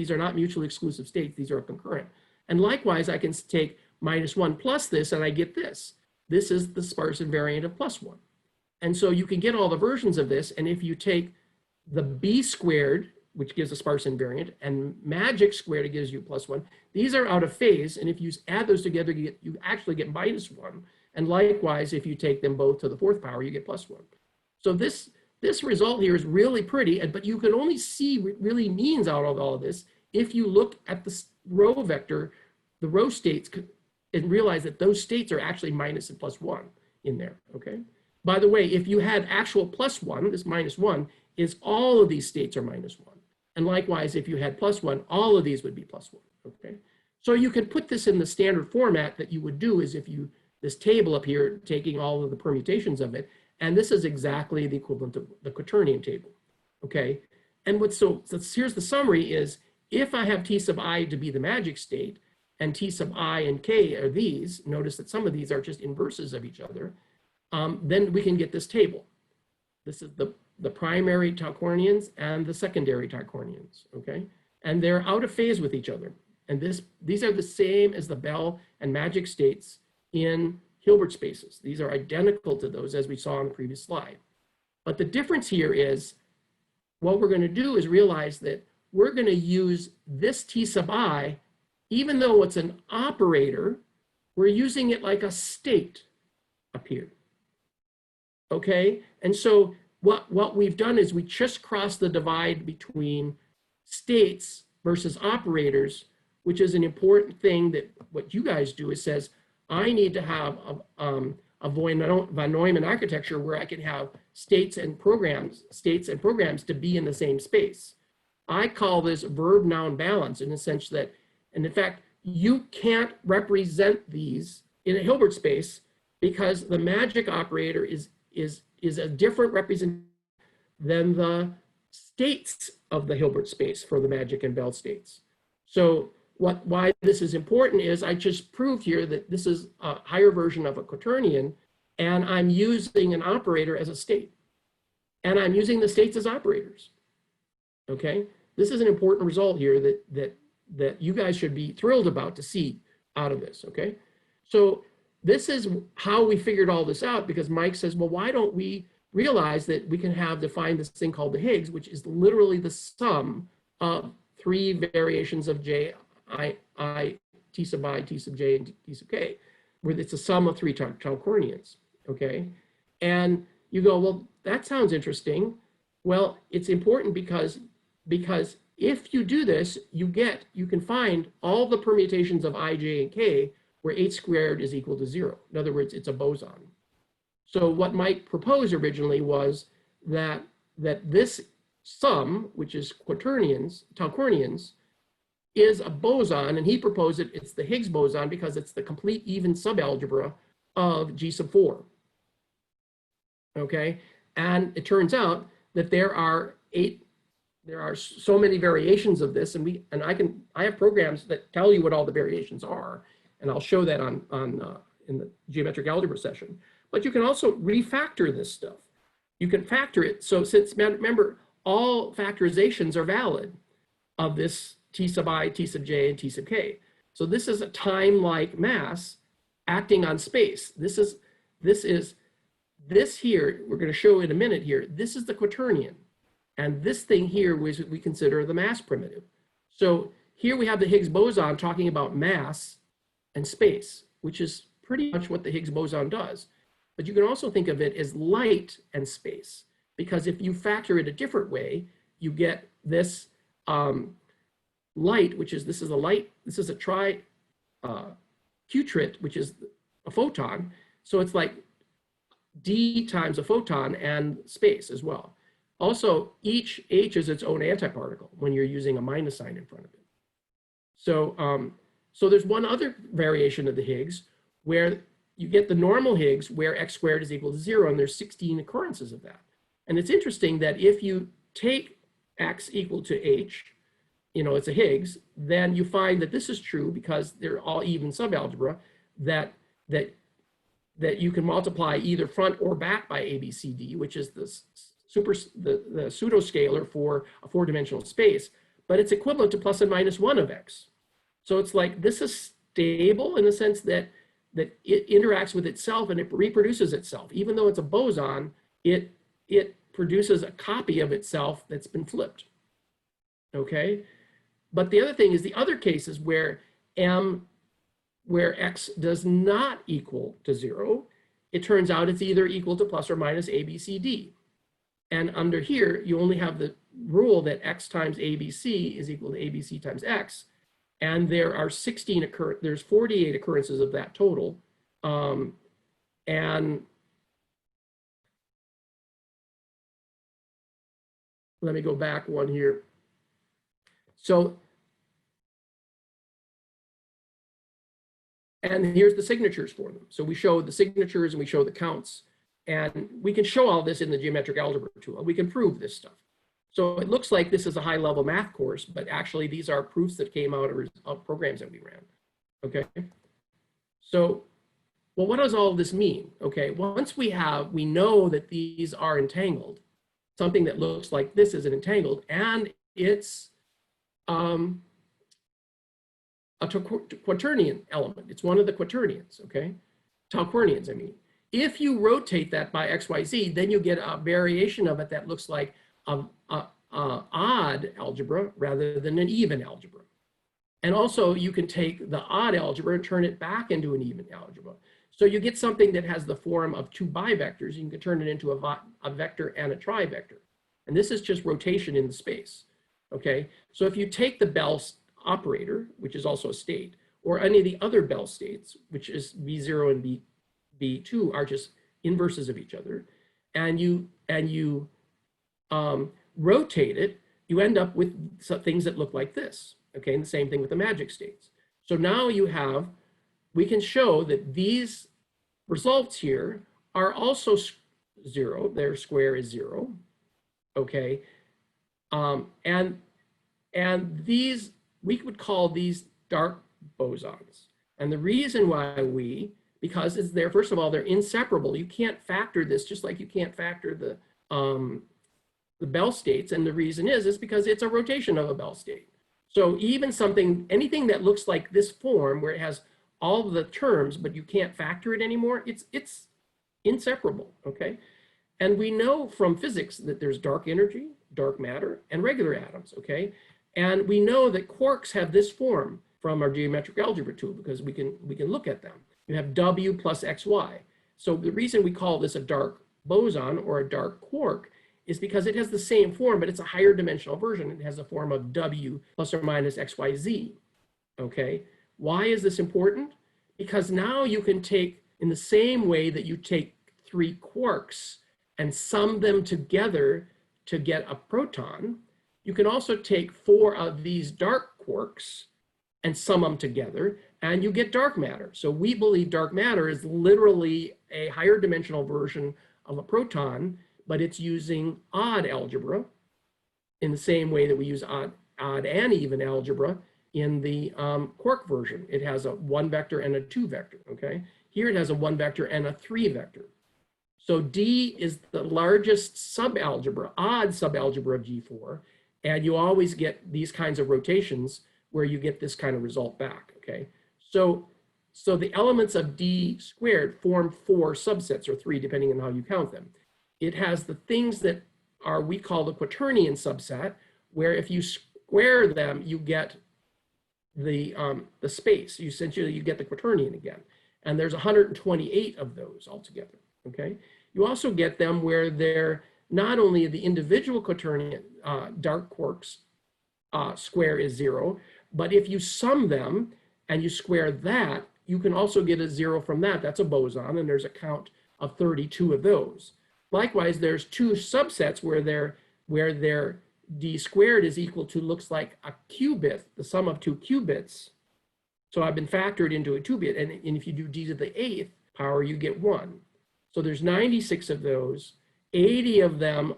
are not mutually exclusive states, these are concurrent. And likewise, I can take -1 plus this, and I get this. This is the sparse invariant of +1. And so you can get all the versions of this, and if you take the B squared, which gives a sparse invariant, and magic squared, it gives you +1. These are out of phase, and if you add those together, you actually get -1. And likewise, if you take them both to the 4th power, you get +1. So this result here is really pretty, but you can only see what really means out of all of this if you look at the row vector, the row states, and realize that those states are actually minus and +1 in there, okay? By the way, if you had actual +1, this -1 is all of these states are -1. And likewise, if you had +1, all of these would be +1, okay? So you can put this in the standard format that you would do is if you, this table up here, taking all of the permutations of it, and this is exactly the equivalent of the quaternion table. okay? And so here's the summary is, if I have T sub I to be the magic state, and T sub I and K are these, notice that some of these are just inverses of each other, then we can get this table. This is the primary Tauchornians and the secondary Tauchornians, okay? And they're out of phase with each other. And these are the same as the Bell and magic states in Hilbert spaces. These are identical to those as we saw on the previous slide. But the difference here is, what we're going to do is realize that we're going to use this T sub I, even though it's an operator, we're using it like a state up here. Okay, and so what we've done is we just crossed the divide between states versus operators, which is an important thing that what you guys do is says, I need to have a von Neumann architecture where I can have states and programs to be in the same space. I call this verb-noun balance in the sense that, and in fact, you can't represent these in a Hilbert space because the magic operator is a different representation than the states of the Hilbert space for the magic and Bell states. So why this is important is I just proved here that this is a higher version of a quaternion, and I'm using an operator as a state. And I'm using the states as operators. Okay? This is an important result here that you guys should be thrilled about to see out of this, okay? So this is how we figured all this out, because Mike says, well, why don't we realize that we can define this thing called the Higgs, which is literally the sum of three variations of J, I, T sub I, T sub J, and T sub K, where it's a sum of three Tauchornians, okay? And you go, well, that sounds interesting. Well, it's important because if you do this, you can find all the permutations of I, J, and K where H squared is equal to 0. In other words, it's a boson. So what Mike proposed originally was that this sum, which is Tauchornians, is a boson, and he proposed it's the Higgs boson because it's the complete even subalgebra of G sub 4. Okay, and it turns out that there are so many variations of this, and I have programs that tell you what all the variations are, and I'll show that in the geometric algebra session. But you can also refactor this stuff. You can factor it. So since, remember, all factorizations are valid of this T sub I, T sub J, and T sub K. So this is a time-like mass acting on space. This here, we're going to show in a minute here, this is the quaternion. And this thing here we consider the mass primitive. So here we have the Higgs boson talking about mass and space, which is pretty much what the Higgs boson does. But you can also think of it as light and space, because if you factor it a different way, you get this light, this is a qtrit, which is a photon. So it's like d times a photon and space as well. Also, each H is its own antiparticle when you're using a minus sign in front of it. So, so there's one other variation of the Higgs where you get the normal Higgs where x squared is equal to 0, and there's 16 occurrences of that. And it's interesting that if you take x equal to h, it's a Higgs, then you find that this is true because they're all even subalgebra, that you can multiply either front or back by ABCD, which is the pseudo-scalar for a four-dimensional space, but it's equivalent to plus and minus 1 of x. So it's like this is stable in the sense that it interacts with itself and it reproduces itself. Even though it's a boson, it produces a copy of itself that's been flipped. Okay? But the other thing is the other cases where x does not equal to 0, it turns out it's either equal to plus or minus a, b, c, d. And under here, you only have the rule that x times abc is equal to abc times x. And there are there's 48 occurrences of that total. And let me go back one here. So, and here's the signatures for them. So we show the signatures and we show the counts. And we can show all this in the geometric algebra tool. We can prove this stuff. So it looks like this is a high-level math course, but actually these are proofs that came out of programs that we ran. Okay. So, well, what does all of this mean? Okay, once we know that these are entangled, something that looks like this is an entangled, and it's a quaternion element. It's one of the quaternions, okay? Tauquernions, I mean. If you rotate that by XYZ, then you get a variation of it that looks like an odd algebra rather than an even algebra. And also you can take the odd algebra and turn it back into an even algebra. So you get something that has the form of two bivectors. You can turn it into a vector and a trivector. And this is just rotation in the space, okay? So if you take the Bell operator, which is also a state, or any of the other Bell states, which is V0 and V2 are just inverses of each other, and you rotate it, you end up with things that look like this, okay? And the same thing with the magic states. So now we can show that these results here are also zero. Their square is zero, okay? And these, we would call these dark bosons. And the reason why because it's there, first of all, they're inseparable. You can't factor this just like you can't factor the Bell states. And the reason is because it's a rotation of a Bell state. So even anything that looks like this form where it has all the terms, but you can't factor it anymore, it's inseparable, okay? And we know from physics that there's dark energy, dark matter, and regular atoms, okay? And we know that quarks have this form from our geometric algebra tool because we can look at them. You have W plus XY. So the reason we call this a dark boson or a dark quark is because it has the same form, but it's a higher dimensional version. It has a form of W plus or minus XYZ, okay? Why is this important? Because now you can take, in the same way that you take three quarks and sum them together to get a proton, you can also take four of these dark quarks and sum them together, and you get dark matter. So we believe dark matter is literally a higher dimensional version of a proton, but it's using odd algebra in the same way that we use odd and even algebra in the quark version. It has a 1 vector and a 2 vector, okay? Here it has a 1 vector and a 3 vector. So D is the largest subalgebra, odd subalgebra of G4, and you always get these kinds of rotations where you get this kind of result back, okay? So the elements of D squared form 4 subsets, or 3, depending on how you count them. It has the things that we call the quaternion subset, where if you square them, you get the space. Essentially, you get the quaternion again. And there's 128 of those altogether, okay? You also get them where they're not only the individual quaternion dark quarks square is 0, but if you sum them and you square that, you can also get a 0 from that. That's a boson, and there's a count of 32 of those. Likewise, there's 2 subsets where their D squared is equal to, looks like a qubit, the sum of 2 qubits. So I've been factored into a 2-bit, and if you do D to the 8th power, you get 1. So there's 96 of those. 80 of them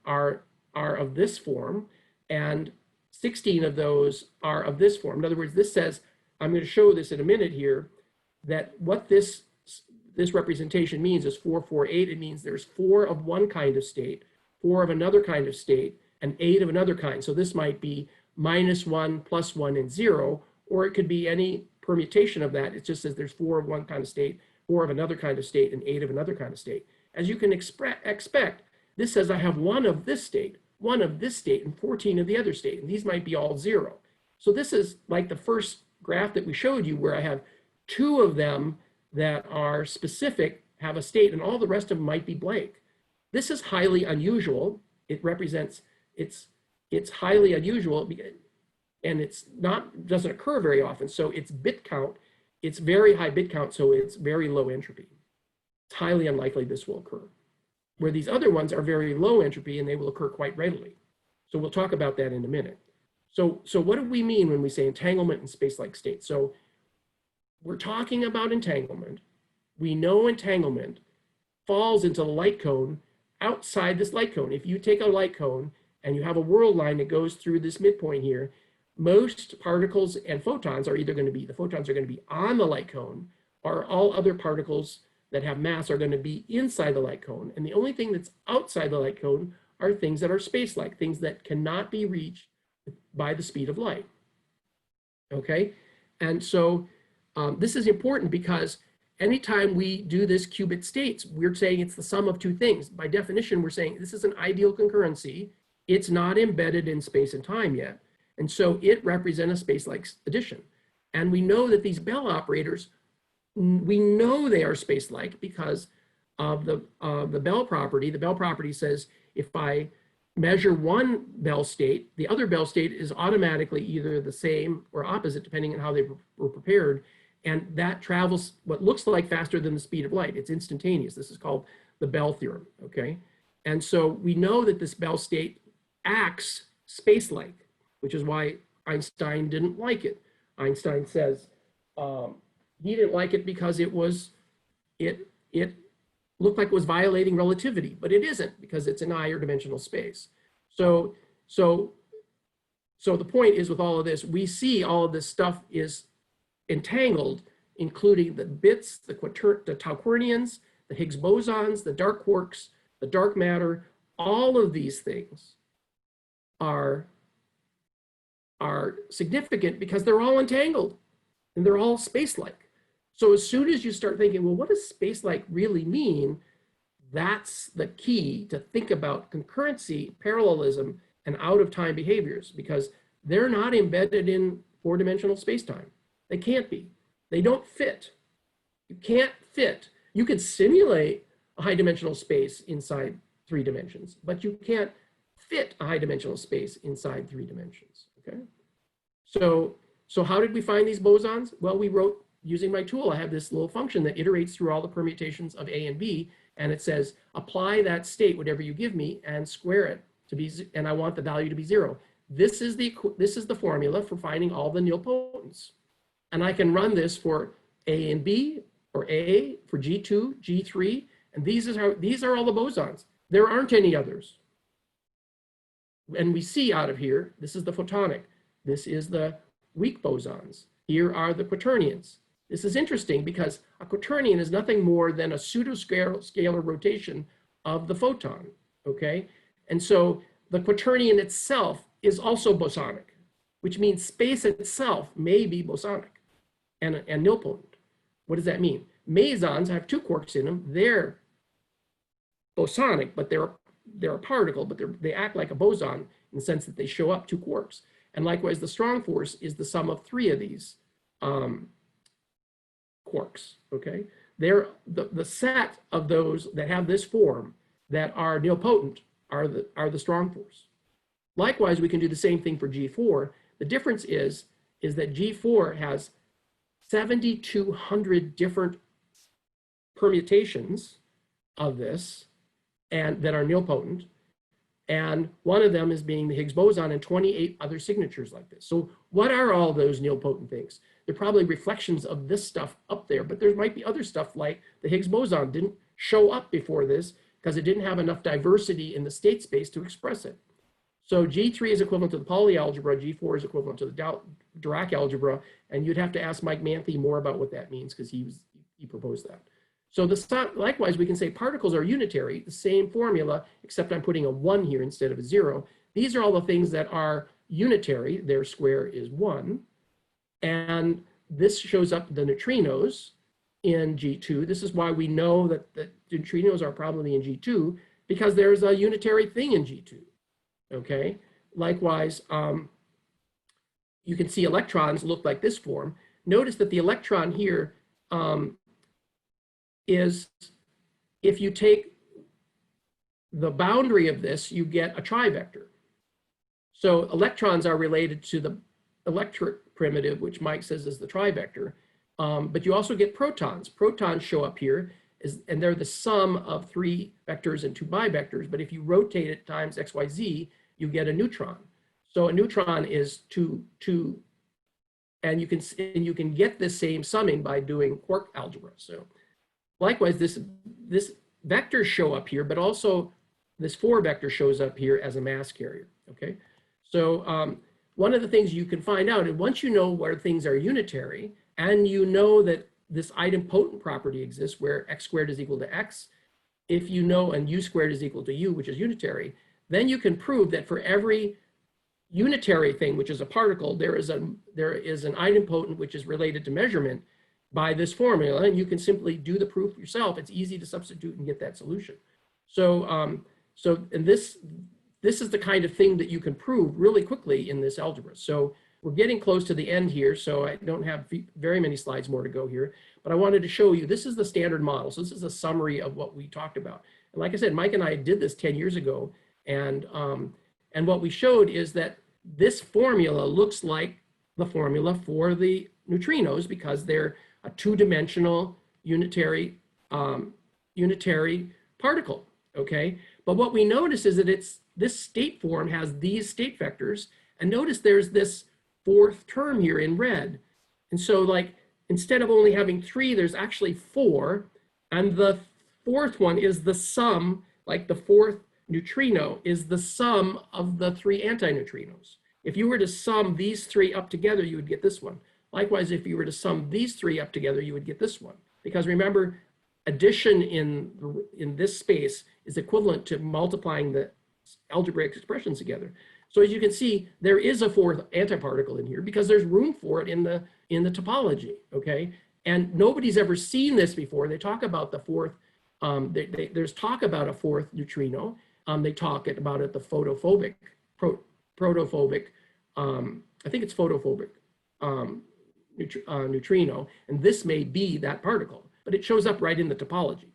are of this form, and 16 of those are of this form. In other words, this says, I'm going to show this in a minute here, that what this representation means is 448. It means there's 4 of one kind of state, 4 of another kind of state, and 8 of another kind. So this might be -1, +1, and 0, or it could be any permutation of that. It just says there's 4 of one kind of state, 4 of another kind of state, and 8 of another kind of state. As you can expect, this says I have 1 of this state, 1 of this state, and 14 of the other state, and these might be all 0. So this is like the first graph that we showed you, where I have 2 of them that are specific, have a state, and all the rest of them might be blank. This is highly unusual. It represents, it's highly unusual, and doesn't occur very often. So its bit count, it's very high bit count, so it's very low entropy. It's highly unlikely this will occur. Where these other ones are very low entropy and they will occur quite readily. So we'll talk about that in a minute. So what do we mean when we say entanglement in space-like states? So we're talking about entanglement. We know entanglement falls into the light cone outside this light cone. If you take a light cone and you have a world line that goes through this midpoint here, most particles and photons are either going to be, the photons are going to be on the light cone, or all other particles that have mass are going to be inside the light cone. And the only thing that's outside the light cone are things that are space-like, things that cannot be reached by the speed of light. Okay, and so this is important because anytime we do this qubit states, we're saying it's the sum of two things. By definition, we're saying this is an ideal concurrency. It's not embedded in space and time yet. And so it represents a space-like addition. And we know that these Bell operators, we know they are space-like because of the Bell property. The Bell property says if I measure one Bell state, the other Bell state is automatically either the same or opposite, depending on how they were prepared. And that travels what looks like faster than the speed of light. It's instantaneous. This is called the Bell theorem, okay? And so we know that this Bell state acts space-like, which is why Einstein didn't like it. Einstein says he didn't like it because it looked like it was violating relativity, but it isn't because it's in higher dimensional space. So the point is with all of this, we see all of this stuff is entangled, including the bits, the tau quaternions, the Higgs bosons, the dark quarks, the dark matter. All of these things are significant because they're all entangled and they're all space-like. So as soon as you start thinking, well, what does space-like really mean? That's the key to think about concurrency, parallelism, and out-of-time behaviors, because they're not embedded in four-dimensional space-time. They can't be. They don't fit. You can't fit. You could simulate a high-dimensional space inside 3 dimensions, but you can't fit a high-dimensional space inside 3 dimensions, okay? So how did we find these bosons? Well, we wrote, using my tool, I have this little function that iterates through all the permutations of A and B, and it says, apply that state, whatever you give me, and square it to be, and I want the value to be 0. This is the formula for finding all the nilpotents. And I can run this for A and B, or A for G2, G3, and these are all the bosons. There aren't any others. And we see out of here, this is the photonic. This is the weak bosons. Here are the quaternions. This is interesting because a quaternion is nothing more than a pseudo-scalar rotation of the photon, okay? And so the quaternion itself is also bosonic, which means space itself may be bosonic and nilpotent. What does that mean? Mesons have 2 quarks in them. They're bosonic, but they're a particle, but they act like a boson in the sense that they show up 2 quarks. And likewise, the strong force is the sum of 3 of these quarks, okay? They're the set of those that have this form that are nilpotent are the strong force. Likewise, we can do the same thing for G4. The difference is that G4 has 7,200 different permutations of this and that are nilpotent. And one of them is being the Higgs boson and 28 other signatures like this. So what are all those nilpotent things? They're probably reflections of this stuff up there, but there might be other stuff like the Higgs boson didn't show up before this because it didn't have enough diversity in the state space to express it. So G3 is equivalent to the Pauli algebra, G4 is equivalent to the Dirac algebra, and you'd have to ask Mike Manthe more about what that means because he proposed that. So likewise, we can say particles are unitary, the same formula, except I'm putting a 1 here instead of a 0. These are all the things that are unitary. Their square is 1. And this shows up the neutrinos in G2. This is why we know that the neutrinos are probably in G2, because there's a unitary thing in G2. Okay. Likewise, you can see electrons look like this form. Notice that the electron here is, if you take the boundary of this, you get a trivector. So electrons are related to the electric primitive, which Mike says is the trivector. But you also get protons. Protons show up here, and they're the sum of 3 vectors and 2 bivectors. But if you rotate it times x, y, z, you get a neutron. So a neutron is 2, and you can get this same summing by doing quark algebra. So likewise, this vectors show up here, but also this 4 vector shows up here as a mass carrier. okay? So one of the things you can find out, and once you know where things are unitary, and you know that this idempotent property exists where x squared is equal to x, if you know, and u squared is equal to u, which is unitary, then you can prove that for every unitary thing, which is a particle, there is an idempotent which is related to measurement by this formula, and you can simply do the proof yourself. It's easy to substitute and get that solution. So, and this is the kind of thing that you can prove really quickly in this algebra. So we're getting close to the end here, so I don't have very many slides more to go here, but I wanted to show you, this is the standard model. So this is a summary of what we talked about. And like I said, Mike and I did this 10 years ago, and what we showed is that this formula looks like the formula for the neutrinos because they're a two-dimensional unitary particle, okay? But what we notice is that this state form has these state vectors, and notice there's this fourth term here in red. And so like, instead of only having 3, there's actually 4, and the fourth one is the sum, like the fourth neutrino is the sum of the 3 antineutrinos. If you were to sum these 3 up together, you would get this one. Likewise, if you were to sum these 3 up together, you would get this one. Because remember, addition in this space is equivalent to multiplying the algebraic expressions together. So as you can see, there is a fourth antiparticle in here because there's room for it in the topology, okay? And nobody's ever seen this before. They talk about the fourth, there's talk about a fourth neutrino. They talk about it, the photophobic, protophobic, I think it's photophobic neutrino, and this may be that particle, but it shows up right in the topology.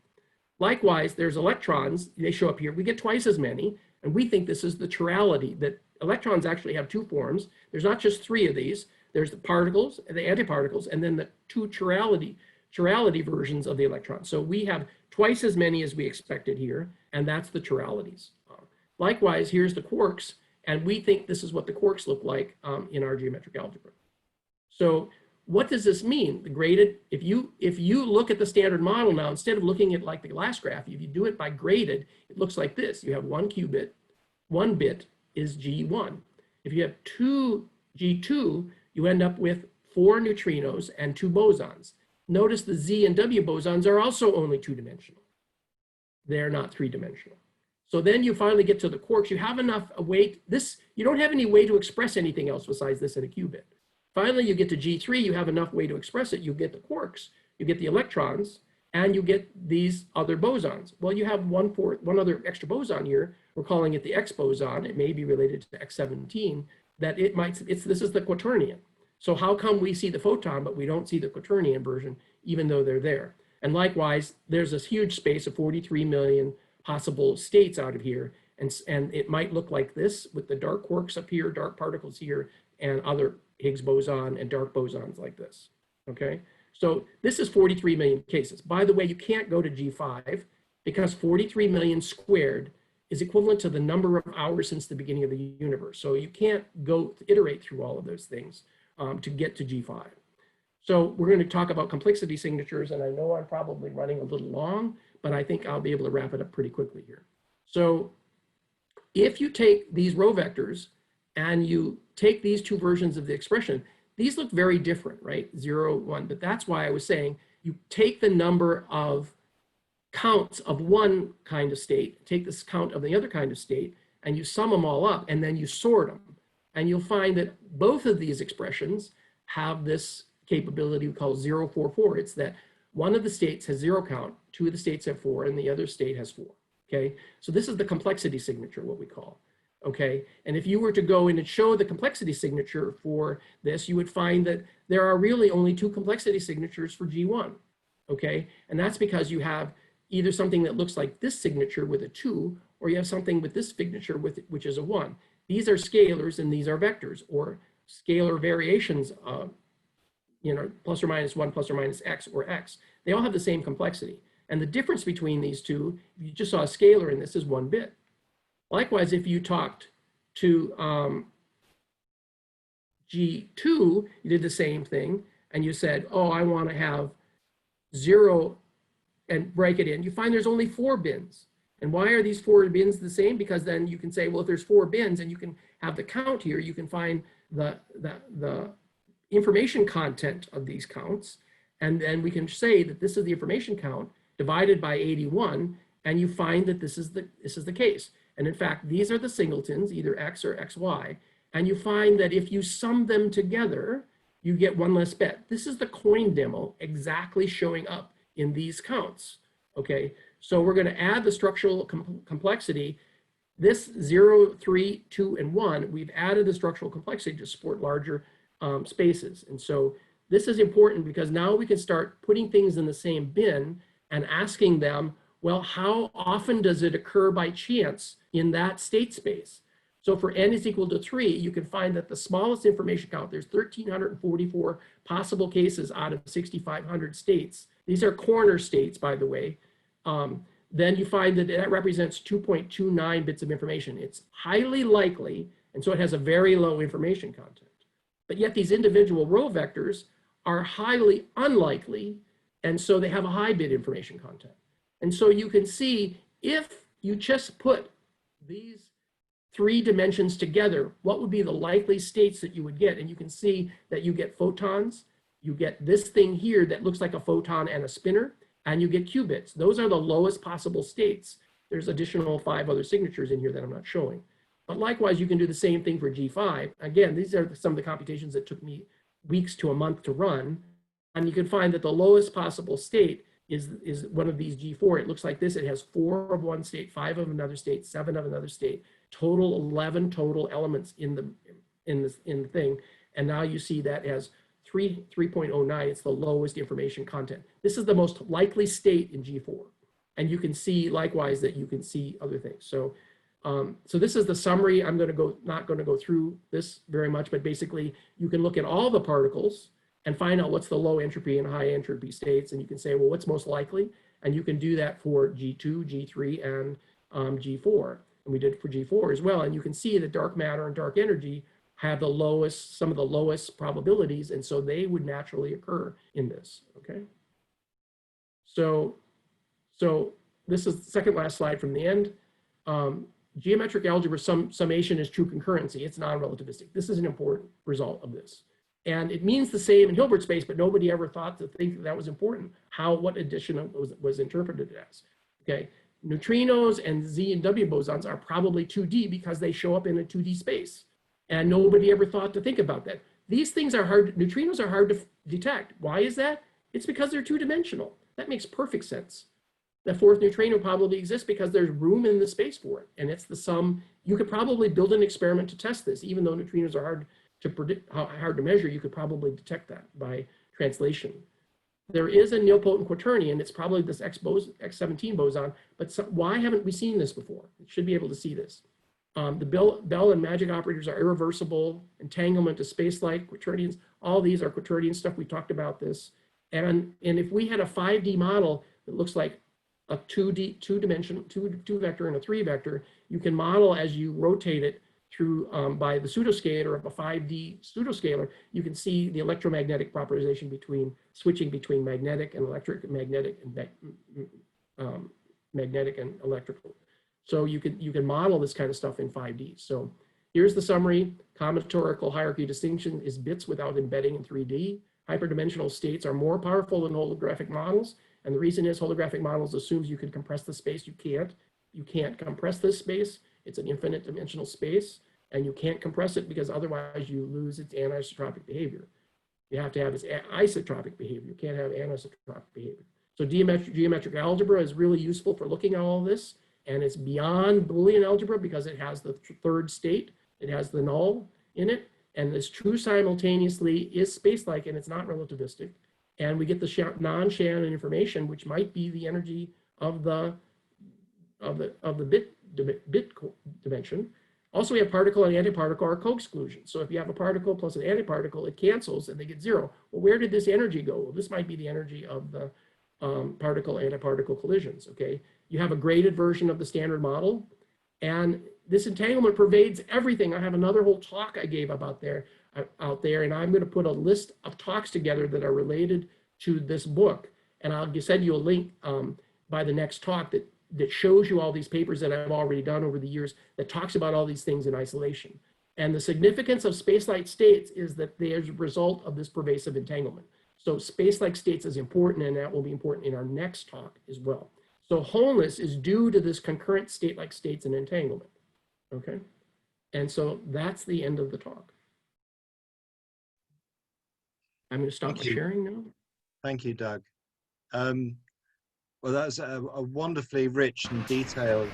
Likewise, there's electrons, they show up here. We get twice as many, and we think this is the chirality, that electrons actually have 2 forms. There's not just 3 of these. There's the particles, the antiparticles, and then the 2 chirality versions of the electron. So we have twice as many as we expected here, and that's the chiralities. Likewise, here's the quarks, and we think this is what the quarks look like in our geometric algebra. So what does this mean? The graded, if you look at the standard model now, instead of looking at like the last graph, if you do it by graded, it looks like this. You have 1 qubit, 1 bit is G1. If you have 2 G2, you end up with 4 neutrinos and 2 bosons. Notice the Z and W bosons are also only 2-dimensional. They're not 3-dimensional. So then you finally get to the quarks. You have enough weight. You don't have any way to express anything else besides this in a qubit. Finally, you get to G3, you have enough way to express it. You get the quarks, you get the electrons, and you get these other bosons. Well, you have one other extra boson here. We're calling it the X boson. It may be related to X17, this is the quaternion. So how come we see the photon, but we don't see the quaternion version, even though they're there? And likewise, there's this huge space of 43 million possible states out of here. And it might look like this with the dark quarks up here, dark particles here, and other Higgs boson and dark bosons like this, okay? So this is 43 million cases. By the way, you can't go to G5 because 43 million squared is equivalent to the number of hours since the beginning of the universe. So you can't go iterate through all of those things to get to G5. So we're going to talk about complexity signatures, and I know I'm probably running a little long, but I think I'll be able to wrap it up pretty quickly here. So if you take these row vectors and you take these 2 versions of the expression, these look very different, right? 0, 1, but that's why I was saying you take the number of counts of one kind of state, take this count of the other kind of state, and you sum them all up, and then you sort them. And you'll find that both of these expressions have this capability we call 044. It's that one of the states has 0 count, 2 of the states have 4, and the other state has 4, okay? So this is the complexity signature, what we call. Okay, and if you were to go in and show the complexity signature for this, you would find that there are really only 2 complexity signatures for G1, okay? And that's because you have either something that looks like this signature with a 2, or you have something with this signature which is a 1. These are scalars and these are vectors, or scalar variations of, plus or minus 1, plus or minus x, or x. They all have the same complexity. And the difference between these two, if you just saw a scalar in this, is 1 bit. Likewise, if you talked to G2, you did the same thing, and you said, oh, I want to have 0 and break it in. You find there's only 4 bins. And why are these 4 bins the same? Because then you can say, well, if there's 4 bins and you can have the count here, you can find the information content of these counts. And then we can say that this is the information count divided by 81, and you find that this is the case. And in fact, these are the singletons, either X or XY. And you find that if you sum them together, you get 1 less bit. This is the coin demo exactly showing up in these counts. Okay, so we're going to add the structural complexity. This 0, 3, 2, and 1, we've added the structural complexity to support larger spaces. And so this is important because now we can start putting things in the same bin and asking them, well, how often does it occur by chance in that state space? So for n is equal to 3, you can find that the smallest information count, there's 1,344 possible cases out of 6,500 states. These are corner states, by the way. Then you find that that represents 2.29 bits of information. It's highly likely, and so it has a very low information content. But yet these individual row vectors are highly unlikely, and so they have a high bit information content. And so you can see if you just put these 3 dimensions together, what would be the likely states that you would get? And you can see that you get photons, you get this thing here that looks like a photon and a spinner, and you get qubits. Those are the lowest possible states. There's additional 5 other signatures in here that I'm not showing. But likewise, you can do the same thing for G5. Again, these are some of the computations that took me weeks to a month to run. And you can find that the lowest possible state is one of these G4. It looks like this. It has 4 of one state, 5 of another state, 7 of another state, total 11 total elements in the thing. And now you see that as 3.09. It's the lowest information content. This is the most likely state in G4. And you can see likewise that you can see other things. So this is the summary. I'm not going to go through this very much, but basically you can look at all the particles and find out what's the low entropy and high entropy states. And you can say, well, what's most likely? And you can do that for G2, G3, and G4. And we did it for G4 as well. And you can see that dark matter and dark energy have some of the lowest probabilities. And so they would naturally occur in this, okay? So this is the second last slide from the end. Geometric algebra summation is true concurrency. It's non-relativistic. This is an important result of this. And it means the same in Hilbert space, but nobody ever thought to think that was important, what addition was interpreted as, okay? Neutrinos and Z and W bosons are probably 2D because they show up in a 2D space. And nobody ever thought to think about that. These things are hard, neutrinos are hard to detect. Why is that? It's because they're 2-dimensional. That makes perfect sense. The 4th neutrino probably exists because there's room in the space for it. And it's the sum. You could probably build an experiment to test this. Even though neutrinos are hard to predict, hard to measure, you could probably detect that by translation. There is a nilpotent quaternion. It's probably this X17 boson, but why haven't we seen this before? We should be able to see this. The Bell and magic operators are irreversible. Entanglement is space-like. Quaternions, all these are quaternion stuff. We talked about this. And if we had a 5D model that looks like a 2-dimensional, two vector and a 3 vector, you can model as you rotate it through by the pseudoscalar of a 5D pseudoscalar, you can see the electromagnetic proposition switching between magnetic and electric, magnetic and electrical. So you can model this kind of stuff in 5D. So here's the summary. Combinatorial hierarchy distinction is bits without embedding in 3D. Hyperdimensional states are more powerful than holographic models. And the reason is holographic models assumes you can compress the space. You can't. You can't compress this space. It's an infinite dimensional space. And you can't compress it because otherwise you lose its anisotropic behavior. You have to have its isotropic behavior. You can't have anisotropic behavior. So geometric algebra is really useful for looking at all this. And it's beyond Boolean algebra because it has the 3rd state. It has the null in it. And this true simultaneously is space-like and it's not relativistic. And we get the non-Shannon information, which might be the energy of the bit dimension. Also, we have particle and antiparticle are co-exclusion. So if you have a particle plus an antiparticle, it cancels and they get 0. Well, where did this energy go? Well, this might be the energy of the particle-antiparticle collisions, okay? You have a graded version of the standard model. And this entanglement pervades everything. I have another whole talk I gave out there, and I'm going to put a list of talks together that are related to this book. And I'll send you a link by the next talk that that shows you all these papers that I've already done over the years that talks about all these things in isolation. And the significance of space-like states is that they are a result of this pervasive entanglement. So space-like states is important, and that will be important in our next talk as well. So wholeness is due to this concurrent state-like states and entanglement, okay? And so that's the end of the talk. I'm going to stop my sharing now. Thank you, Doug. Well, that's a wonderfully rich and detailed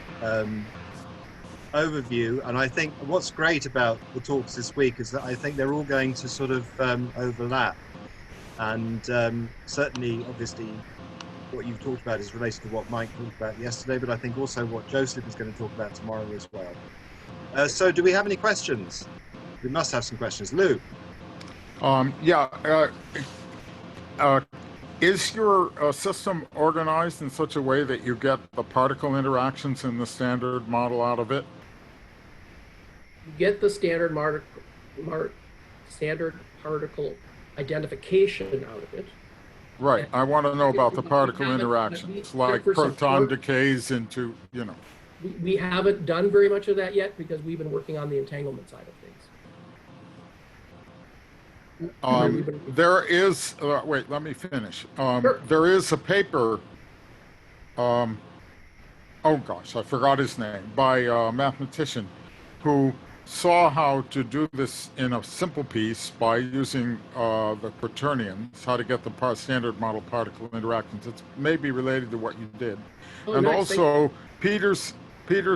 overview. And I think what's great about the talks this week is that I think they're all going to sort of overlap. And certainly, obviously, what you've talked about is related to what Mike talked about yesterday, but I think also what Joseph is going to talk about tomorrow as well. So do we have any questions? We must have some questions. Lou? Is your system organized in such a way that you get the particle interactions in the standard model out of it? You get the standard particle identification out of it. Right. I want to know about the particle interactions, like proton decays into, you know. We haven't done very much of that yet because we've been working on the entanglement side of things. There is, wait, let me finish. Sure. There is a paper, oh gosh, I forgot his name, by a mathematician who saw how to do this in a simple piece by using the quaternions, how to get the standard model particle interactions. It's maybe related to what you did. Oh, and nice. Also, Peter's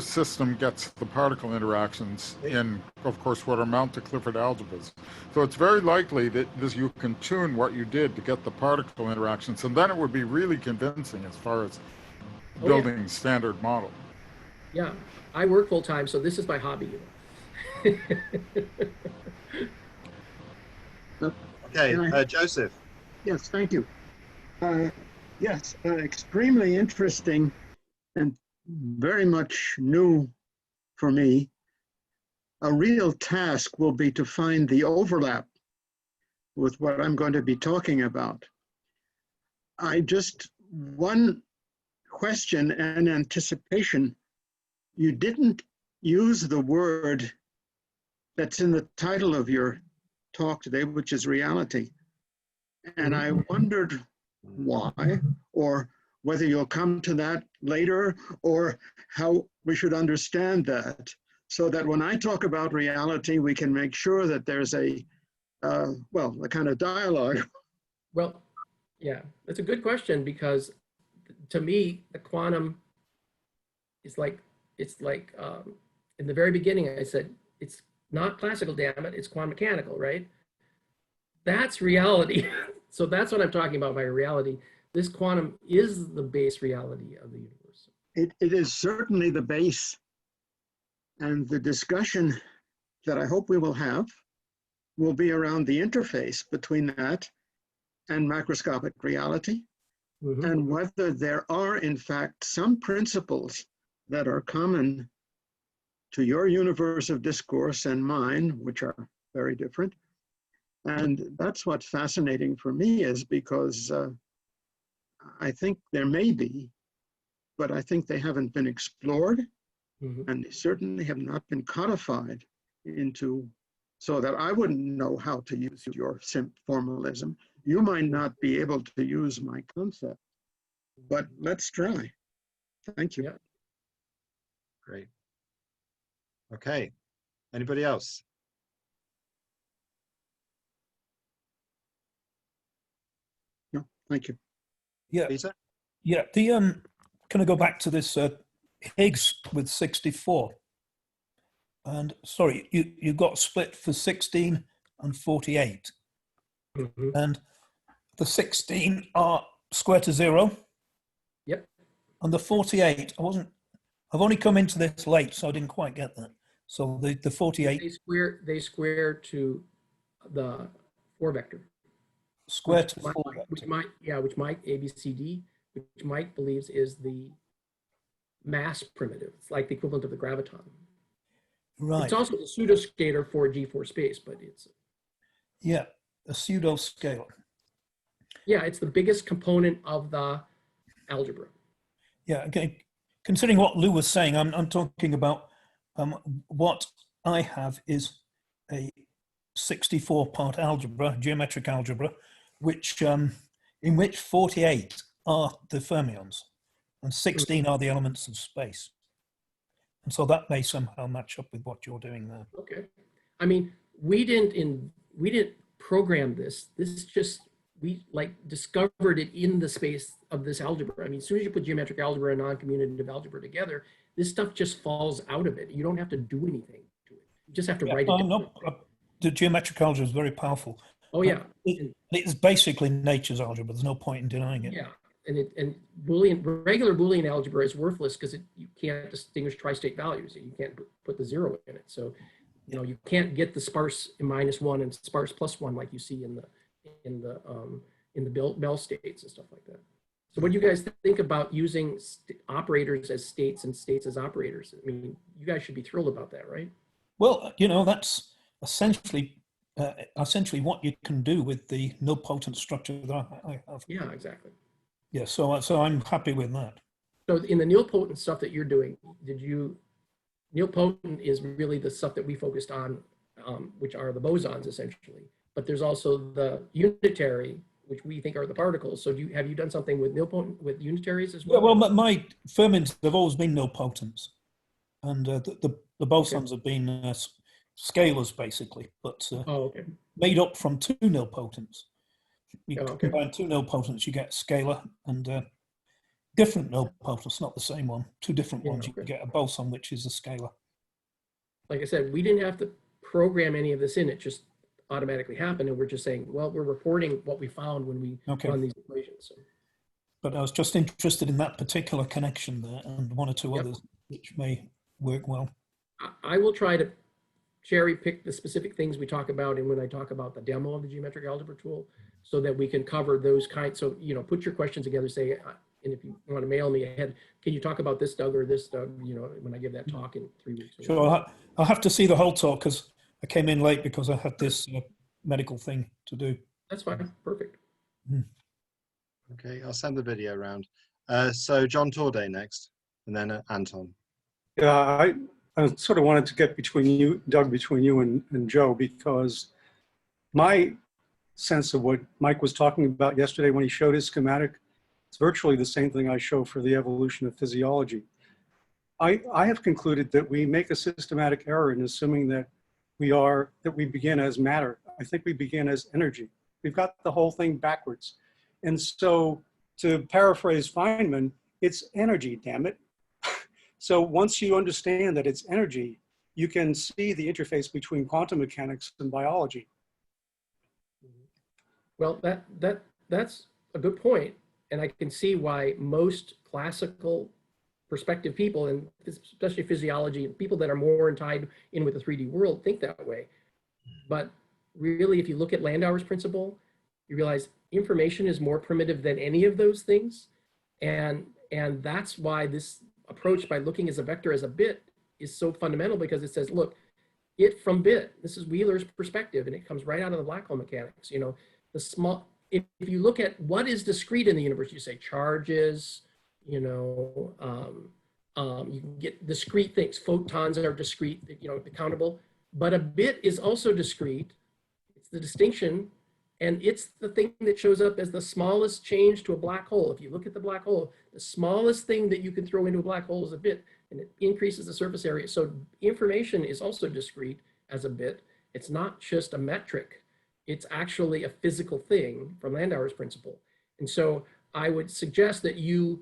system gets the particle interactions in, of course, what amount to Clifford algebras. So it's very likely that you can tune what you did to get the particle interactions, and then it would be really convincing as far as building standard model. Yeah, I work full time, so this is my hobby. Okay, Joseph. Yes, thank you. Yes, extremely interesting and very much new for me. A real task will be to find the overlap with what I'm going to be talking about. One question and anticipation. You didn't use the word that's in the title of your talk today, which is reality. And I wondered why, or whether you'll come to that later, or how we should understand that, so that when I talk about reality, we can make sure that there's a kind of dialogue. Well, yeah, that's a good question, because to me, the quantum is like, in the very beginning, I said, it's not classical, damn it, it's quantum mechanical, right? That's reality. So that's what I'm talking about by reality. This quantum is the base reality of the universe. It is certainly the base, and the discussion that I hope we will have will be around the interface between that and macroscopic reality, and whether there are, in fact, some principles that are common to your universe of discourse and mine, which are very different. And that's what's fascinating for me, is because I think there may be, but I think they haven't been explored, and they certainly have not been codified into, so that I wouldn't know how to use your formalism. You might not be able to use my concept, but let's try. Thank you. Yeah. Great. Okay. Anybody else? No, thank you. Yeah. Peter? Yeah. Can I go back to this Higgs with 64? And sorry, you got split for 16 and 48. And the 16 are square to 0. Yep. And the 48, I've only come into this late, so I didn't quite get that. So the 48. They square to the 4 vector. Square to 4 vector. Which Mike, ABCD, which Mike believes is the mass primitive. It's like the equivalent of the graviton. Right. It's also the pseudoscalar for G4 space, but it's... Yeah, a pseudo scalar. Yeah, it's the biggest component of the algebra. Yeah, okay. considering what Lou was saying, I'm talking about what I have is a 64-part algebra, geometric algebra, which in which 48 are the fermions and 16 are the elements of space. And so that may somehow match up with what you're doing there. Okay. I mean, we didn't program this. This just, we like discovered it in the space of this algebra. I mean, as soon as you put geometric algebra and non-commutative algebra together, this stuff just falls out of it. You don't have to do anything to it. You just have to write it down. No, the geometric algebra is very powerful. Oh yeah. It's basically nature's algebra. There's no point in denying it. Yeah. And regular Boolean algebra is worthless because you can't distinguish tri-state values. You can't put the 0 in it. So, you know, you can't get the sparse -1 and sparse +1 like you see in the Bell states and stuff like that. So what do you guys think about using operators as states and states as operators? I mean, you guys should be thrilled about that, right? Well, you know, that's essentially what you can do with the nilpotent structure that I have. Yeah, exactly. Yeah, so I'm happy with that. So in the nilpotent stuff that you're doing, nilpotent is really the stuff that we focused on, which are the bosons essentially. But there's also the unitary, which we think are the particles. So have you done something with nilpotent, with unitaries as well? Yeah, well, my fermions have always been nilpotents, and the bosons have been scalars basically, but made up from 2 nilpotents. You combine 2 nilpotents, you get scalar, and different nilpotents, not the same one, 2 different ones. You get a boson, which is a scalar. Like I said, we didn't have to program any of this in. It just automatically happened, and we're just saying, well, we're reporting what we found when we run these equations. So. But I was just interested in that particular connection there, and 1 or 2 others, which may work well. I will try to cherry pick the specific things we talk about, and when I talk about the demo of the geometric algebra tool, so that we can cover those kinds. So, you know, put your questions together, say, and if you want to mail me ahead, can you talk about this, Doug, or this, Doug, you know, when I give that talk in 3 weeks? Sure, I'll have to see the whole talk because I came in late because I had this medical thing to do. That's fine, perfect. Okay, I'll send the video around. So John Torday next, and then Anton. Yeah, I sort of wanted to get between you, Doug, between you and Joe, because my sense of what Mike was talking about yesterday when he showed his schematic, it's virtually the same thing I show for the evolution of physiology. I have concluded that we make a systematic error in assuming that we begin as matter. I think we begin as energy. We've got the whole thing backwards. And so, to paraphrase Feynman, it's energy, damn it. So once you understand that it's energy, you can see the interface between quantum mechanics and biology. Well, that's a good point. And I can see why most classical perspective people, and especially physiology, people that are more tied in with the 3D world think that way. But really, if you look at Landauer's principle, you realize information is more primitive than any of those things. And that's why this approach by looking as a vector as a bit is so fundamental, because it says, look, it from bit, this is Wheeler's perspective, and it comes right out of the black hole mechanics. You know, the small, if you look at what is discrete in the universe, you say charges, you know, you can get discrete things. Photons are discrete, you know, countable, but a bit is also discrete. It's the distinction, and it's the thing that shows up as the smallest change to a black hole. If you look at the black hole, the smallest thing that you can throw into a black hole is a bit, and it increases the surface area. So information is also discrete as a bit. It's not just a metric. It's actually a physical thing from Landauer's principle. And so I would suggest that you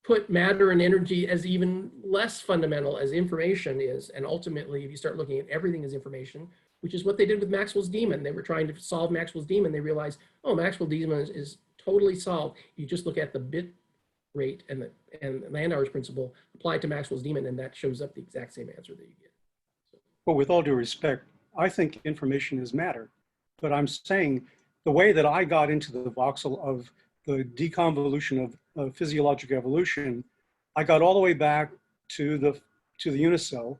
put matter and energy as even less fundamental as information is. And ultimately, if you start looking at everything as information, which is what they did with Maxwell's demon. They were trying to solve Maxwell's demon. They realized, oh, Maxwell's demon is totally solved. You just look at the bit rate and Landauer's principle applied to Maxwell's demon, and that shows up the exact same answer that you get. Well, with all due respect, I think information is matter. But I'm saying the way that I got into the voxel of the deconvolution of physiologic evolution, I got all the way back to the unicell.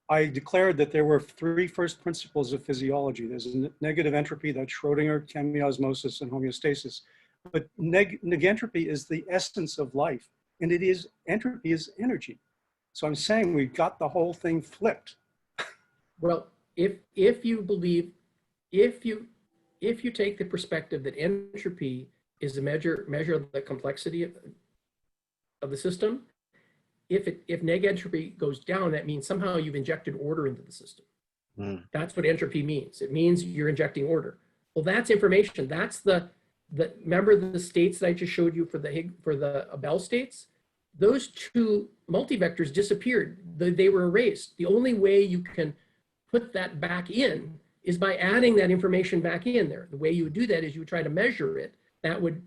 I declared that there were 3 first principles of physiology. There's a negative entropy, that's Schrodinger, chemiosmosis, and homeostasis. But negentropy is the essence of life. and entropy is energy. So I'm saying we've got the whole thing flipped. Well, if you believe, if you take the perspective that entropy is a measure of the complexity of the system, if neg entropy goes down, that means somehow you've injected order into the system. That's what entropy means. It means you're injecting order. Well, that's information. That's remember the states that I just showed you for the Bell states? Those two multivectors disappeared. They were erased. The only way you can put that back in is by adding that information back in there. The way you would do that is you would try to measure it. That would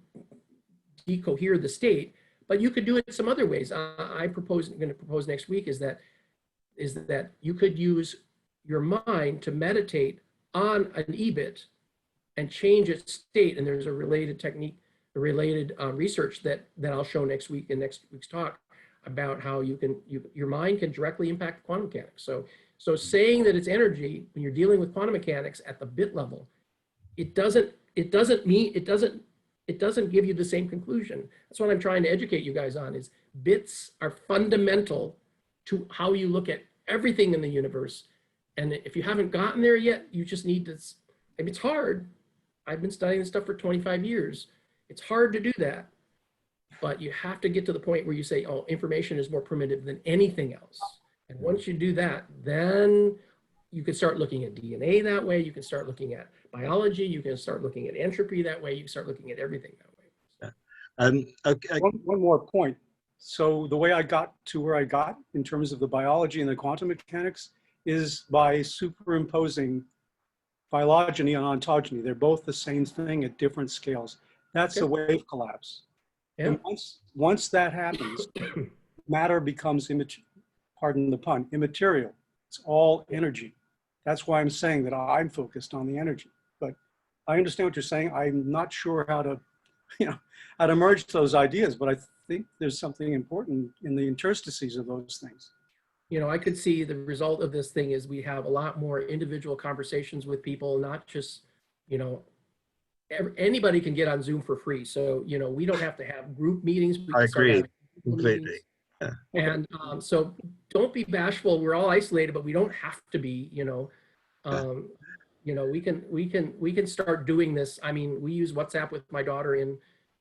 decohere the state, but you could do it some other ways. I'm going to propose next week is that you could use your mind to meditate on an Ebit and change its state. And there's a related technique, a related research that I'll show next week in next week's talk about how your mind can directly impact quantum mechanics. So saying that it's energy when you're dealing with quantum mechanics at the bit level, it doesn't give you the same conclusion. That's what I'm trying to educate you guys on is bits are fundamental to how you look at everything in the universe. And if you haven't gotten there yet, you just need to, I mean, it's hard. I've been studying this stuff for 25 years. It's hard to do that, but you have to get to the point where you say, oh, information is more primitive than anything else. And once you do that, then you can start looking at DNA that way. You can start looking at biology. You can start looking at entropy that way. You can start looking at everything that way. Okay. One more point. So the way I got to where I got in terms of the biology and the quantum mechanics is by superimposing phylogeny on ontogeny. They're both the same thing at different scales. That's a wave collapse. Yeah. And once that happens, matter becomes, pardon the pun, immaterial. It's all energy. That's why I'm saying that I'm focused on the energy. But I understand what you're saying. I'm not sure how to, how to merge those ideas, but I think there's something important in the interstices of those things. I could see the result of this thing is we have a lot more individual conversations with people, not just, anybody can get on Zoom for free. So, we don't have to have group meetings. I agree completely. Yeah. And so don't be bashful. We're all isolated, but we don't have to be, we can start doing this. I mean, we use WhatsApp with my daughter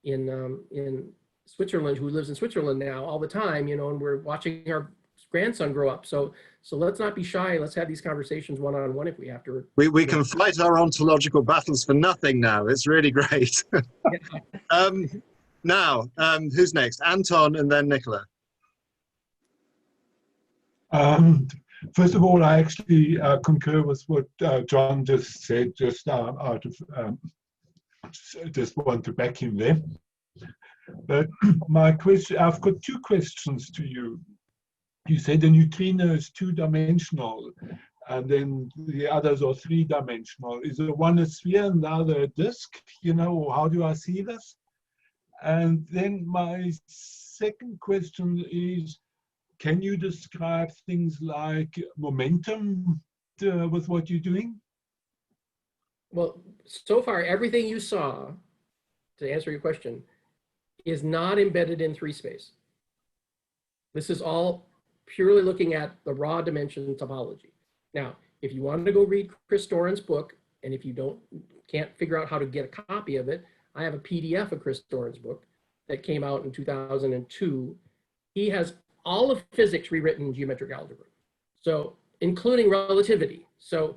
in Switzerland, who lives in Switzerland now all the time, and we're watching our grandson grow up. So let's not be shy. Let's have these conversations one-on-one if we have to. We can fight our ontological battles for nothing now. It's really great. Now, who's next? Anton and then Nicola. First of all, I actually concur with what John just said, just out of just want to back him there. But my question, I've got two questions to you. You said the neutrino is two-dimensional, and then the others are three-dimensional. Is the one a sphere and the other a disk? Or how do I see this? And then my second question is, can you describe things like momentum with what you're doing? Well, so far, everything you saw, to answer your question, is not embedded in 3-space. This is all purely looking at the raw dimension topology. Now, if you wanted to go read Chris Doran's book, and if you can't figure out how to get a copy of it, I have a PDF of Chris Doran's book that came out in 2002. He has all of physics rewritten in geometric algebra, so including relativity. So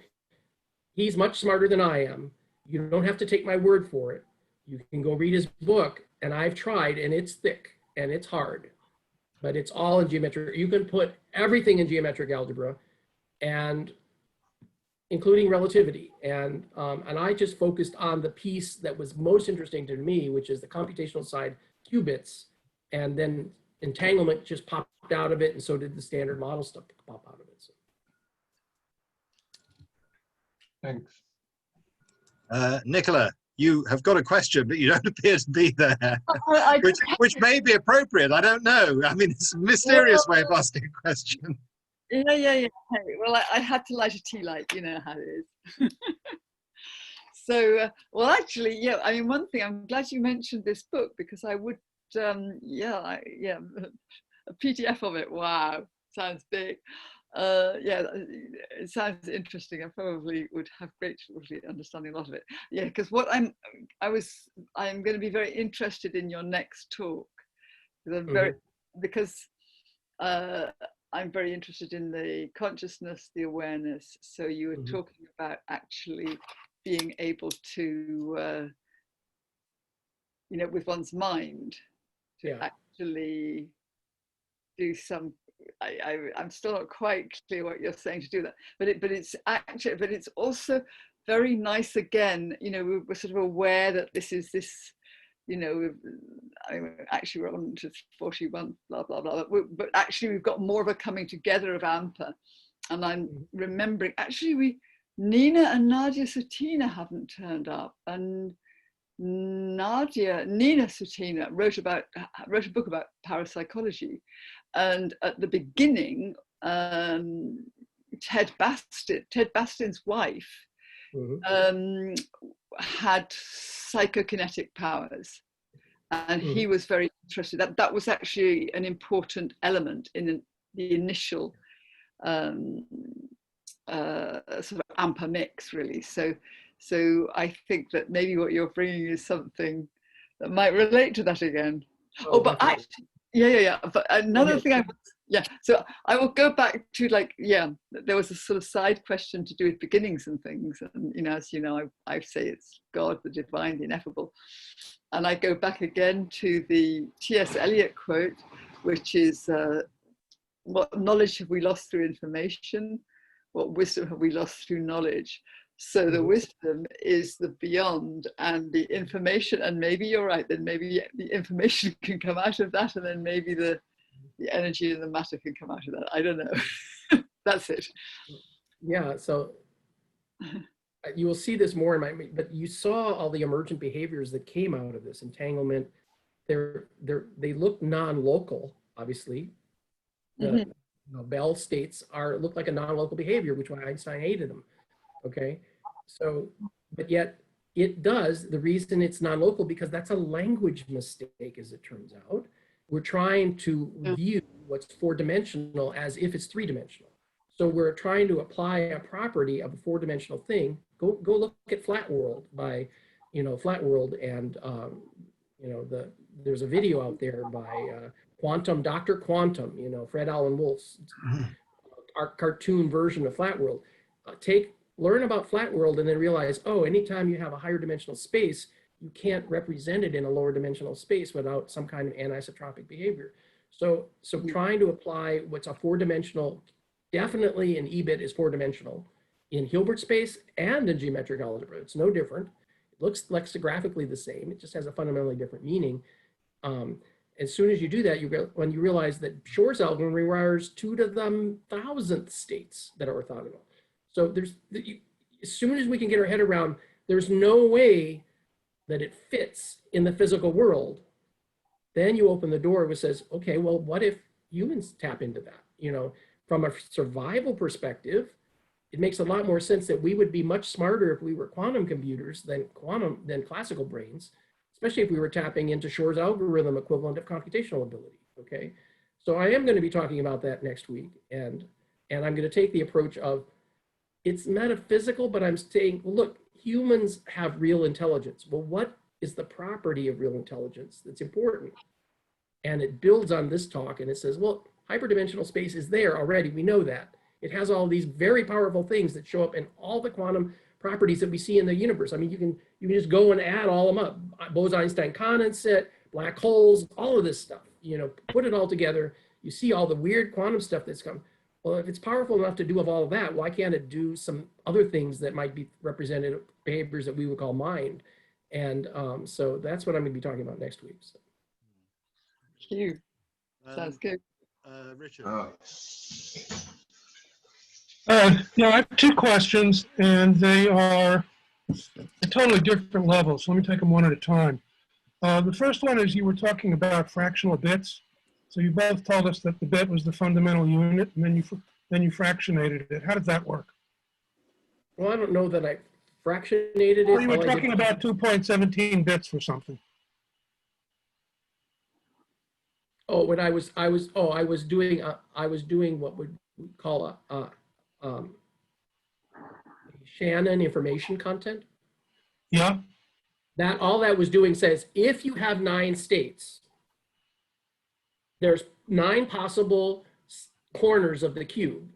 he's much smarter than I am. You don't have to take my word for it. You can go read his book, and I've tried, and it's thick and it's hard, but it's all in geometric. You can put everything in geometric algebra, and including relativity. And I just focused on the piece that was most interesting to me, which is the computational side, qubits, and then entanglement just popped out of it, and so did the standard model stuff pop out of it. So. Thanks. Nicola, you have got a question, but you don't appear to be there, which may be appropriate. I don't know. I mean, it's a mysterious way of asking a question. Yeah. Hey, well, I had to light a tea light. You know how it is. So, well, actually, yeah. I mean, one thing, I'm glad you mentioned this book, because I would yeah, yeah, a PDF of it. Wow, sounds big. Yeah, it sounds interesting. I probably would have great difficulty understanding a lot of it. Yeah, because what I'm going to be very interested in your next talk. Because I'm very interested in the consciousness, the awareness. So you were talking about actually being able to, you know, with one's mind, to actually do some. I'm still not quite clear what you're saying to do that, but it's also very nice. Again, you know, we're sort of aware that this is this. You know, I mean, actually we're on to 41, blah, blah, blah. But actually we've got more of a coming together of Anpa. And I'm remembering, actually Nina and Nadia Sutina haven't turned up. And Nina Sutina wrote a book about parapsychology. And at the beginning, Ted Bastin's wife, had psychokinetic powers, and he was very interested. That was actually an important element in the initial sort of Anpa mix, really. So I think that maybe what you're bringing is something that might relate to that again. But actually, yeah. But another thing so I will go back to, like, there was a sort of side question to do with beginnings and things. And, you know, as you know, I say it's God, the divine, the ineffable. And I go back again to the T.S. Eliot quote, which is, what knowledge have we lost through information? What wisdom have we lost through knowledge? So the wisdom is the beyond, and the information, and maybe you're right, then maybe the information can come out of that, and then maybe the energy and the matter can come out of that. I don't know. That's it. Yeah, so you will see this more in my, but you saw all the emergent behaviors that came out of this entanglement. They look non-local, obviously. The Bell states look like a non-local behavior, which why Einstein hated them. Okay, so, but yet it does. The reason it's non-local, because that's a language mistake, as it turns out. We're trying to view what's four-dimensional as if it's three-dimensional. So we're trying to apply a property of a four-dimensional thing. Go look at Flat World by, you know, Flat World, and you know, there's a video out there by Dr. Quantum, you know, Fred Allen Wolf's our cartoon version of Flat World. Learn about Flat World and then realize, oh, anytime you have a higher dimensional space, you can't represent it in a lower dimensional space without some kind of anisotropic behavior. So trying to apply what's a four-dimensional, definitely an Ebit is four-dimensional in Hilbert space and in geometric algebra. It's no different. It looks lexicographically the same. It just has a fundamentally different meaning. As soon as you do that, when you realize that Shor's algorithm requires 2 to the 1,000th states that are orthogonal. So as soon as we can get our head around, there's no way that it fits in the physical world, then you open the door which says, okay, well, what if humans tap into that? You know, from a survival perspective, it makes a lot more sense that we would be much smarter if we were quantum computers than classical brains, especially if we were tapping into Shor's algorithm equivalent of computational ability. Okay, so I am going to be talking about that next week, and I'm going to take the approach of it's metaphysical, but I'm saying, well, look, humans have real intelligence. Well, what is the property of real intelligence that's important? And it builds on this talk, and it says, well, hyperdimensional space is there already. We know that. It has all these very powerful things that show up in all the quantum properties that we see in the universe. I mean, you can just go and add all of them up. Bose-Einstein condensate, black holes, all of this stuff. You know, put it all together. You see all the weird quantum stuff that's come. Well, if it's powerful enough to do of all of that, why can't it do some other things that might be representative behaviors that we would call mind? And so that's what I'm going to be talking about next week. So. Thank you. Sounds good. Richard. Yeah, I have 2 questions, and they are at totally different levels. Let me take them one at a time. The first one is you were talking about fractional bits. So you both told us that the bit was the fundamental unit, and then you fractionated it. How did that work? Well, I don't know that I fractionated it. Well, you were talking about 2.17 bits or something. Oh, when I was doing what we call a Shannon information content. Yeah. That all that was doing says if you have 9 states, there's 9 possible corners of the cube,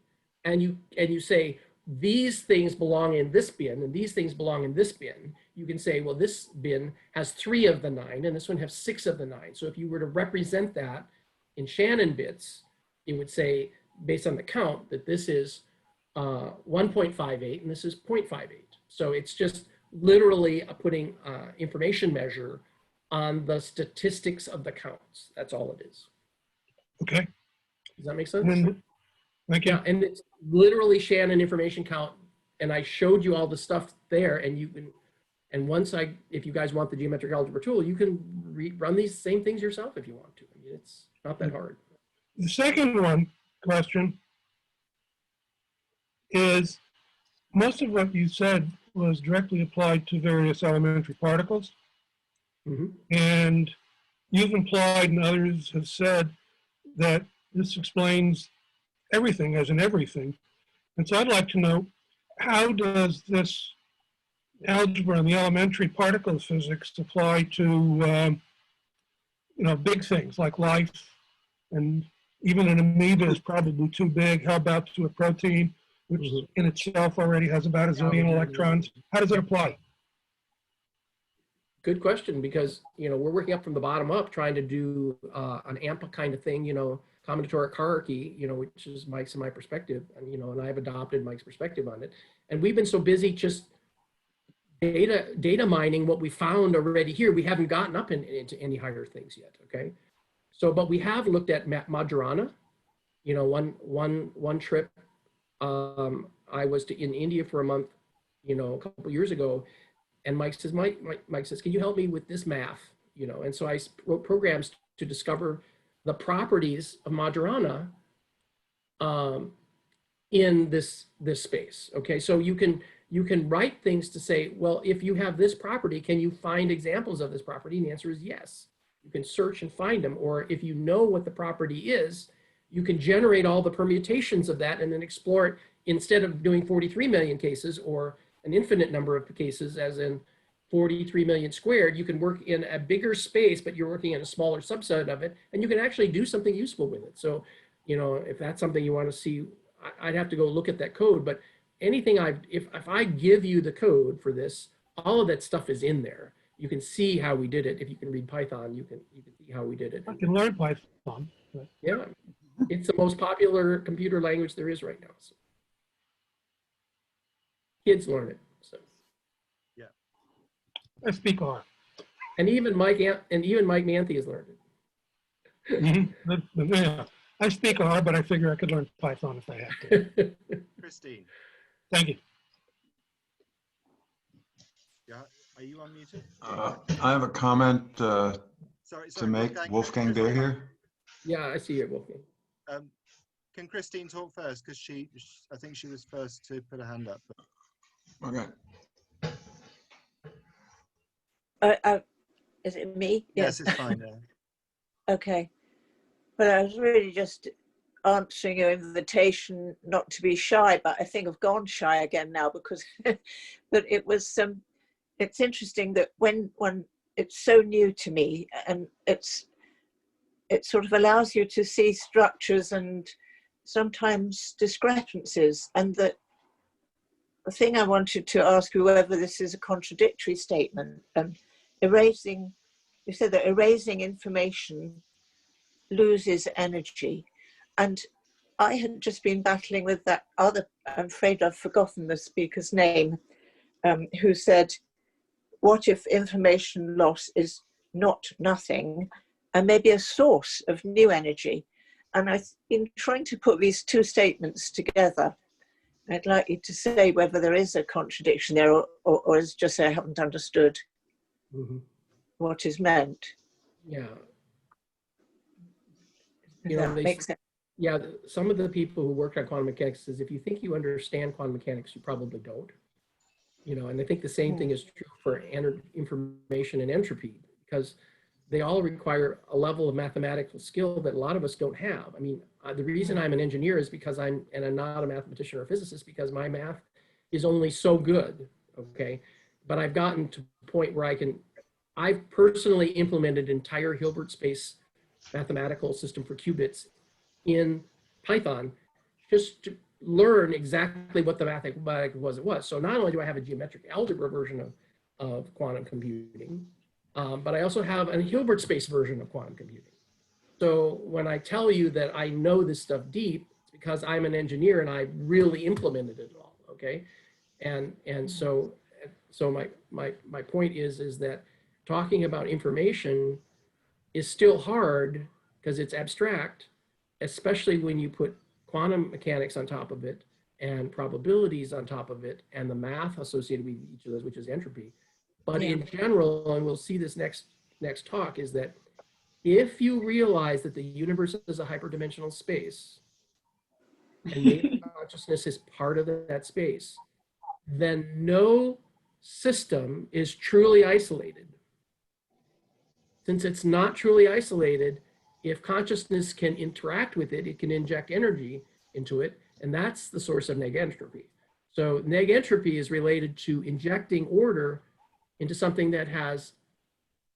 and you say these things belong in this bin and these things belong in this bin. You can say, well, this bin has 3 of the 9 and this one has 6 of the 9. So if you were to represent that in Shannon bits, it would say, based on the count, that this is 1.58 and this is 0.58. So it's just literally putting information measure on the statistics of the counts. That's all it is. Okay. Does that make sense? Thank you. Yeah, and it's literally Shannon information count, and I showed you all the stuff there, and you can, and once if you guys want the geometric algebra tool, you can run these same things yourself if you want to. I mean, it's not that hard. The second question is, most of what you said was directly applied to various elementary particles. Mm-hmm. And you've implied, and others have said, that this explains everything as in everything. And so I'd like to know, how does this algebra and the elementary particle physics apply to big things like life, and even an amoeba is probably too big. How about to a protein, which in itself already has about a zillion electrons? How does it apply? Good question, because we're working up from the bottom up, trying to do an Anpa kind of thing, combinatoric hierarchy, which is Mike's and my perspective, and I've adopted Mike's perspective on it. And we've been so busy just data mining what we found already here. We haven't gotten up into any higher things yet. Okay, so but we have looked at Majorana. One trip, I was in India for a month, a couple years ago. And Mike says, Mike says, can you help me with this math? And so I wrote programs to discover the properties of Majorana in this space. Okay, so you can write things to say, well, if you have this property, can you find examples of this property? And the answer is yes. You can search and find them. Or if you know what the property is, you can generate all the permutations of that and then explore it instead of doing 43 million cases or an infinite number of cases, as in 43 million squared. You can work in a bigger space, but you're working in a smaller subset of it, and you can actually do something useful with it. So, if that's something you want to see, I'd have to go look at that code. But anything if I give you the code for this, all of that stuff is in there. You can see how we did it. If you can read Python, you can see how we did it. I can learn Python. But... Yeah, it's the most popular computer language there is right now. So. Kids learn it. So. Yeah. I speak R. And even Mike Manthe has learned it. Yeah. I speak R, but I figure I could learn Python if I have to. Christine. Thank you. Yeah, are you unmuted? I have a comment sorry, to make. Wolfgang Beer here. Yeah, I see you, Wolfgang. Can Christine talk first? Because I think she was first to put her hand up. Okay. Is it me? Yes, it's fine. Yeah. Okay. But I was really just answering your invitation not to be shy, but I think I've gone shy again now because, but it was, it's interesting that when it's so new to me, and it sort of allows you to see structures and sometimes discrepancies. And the thing I wanted to ask you, whether this is a contradictory statement, you said that erasing information loses energy. And I had just been battling with that other, I'm afraid I've forgotten the speaker's name, who said, what if information loss is not nothing and maybe a source of new energy? And I've been trying to put these two statements together. I'd like you to say whether there is a contradiction there or is just I haven't understood what is meant. Yeah. That makes sense. Yeah, some of the people who work on quantum mechanics says if you think you understand quantum mechanics, you probably don't. And I think the same thing is true for information and entropy, because they all require a level of mathematical skill that a lot of us don't have. I mean, the reason I'm an engineer is because I'm not a mathematician or a physicist, because my math is only so good, okay? But I've gotten to a point where I've personally implemented entire Hilbert space mathematical system for qubits in Python just to learn exactly what the mathematics was. So not only do I have a geometric algebra version of quantum computing, but I also have a Hilbert space version of quantum computing. So when I tell you that I know this stuff deep, it's because I'm an engineer and I really implemented it all, okay? And so my point is that talking about information is still hard because it's abstract, especially when you put quantum mechanics on top of it and probabilities on top of it and the math associated with each of those, which is entropy. But in general, and we'll see this next talk, is that if you realize that the universe is a hyperdimensional space and maybe consciousness is part of that space, then no system is truly isolated. Since it's not truly isolated, if consciousness can interact with it, it can inject energy into it, and that's the source of neg entropy. So neg entropy is related to injecting order into something that has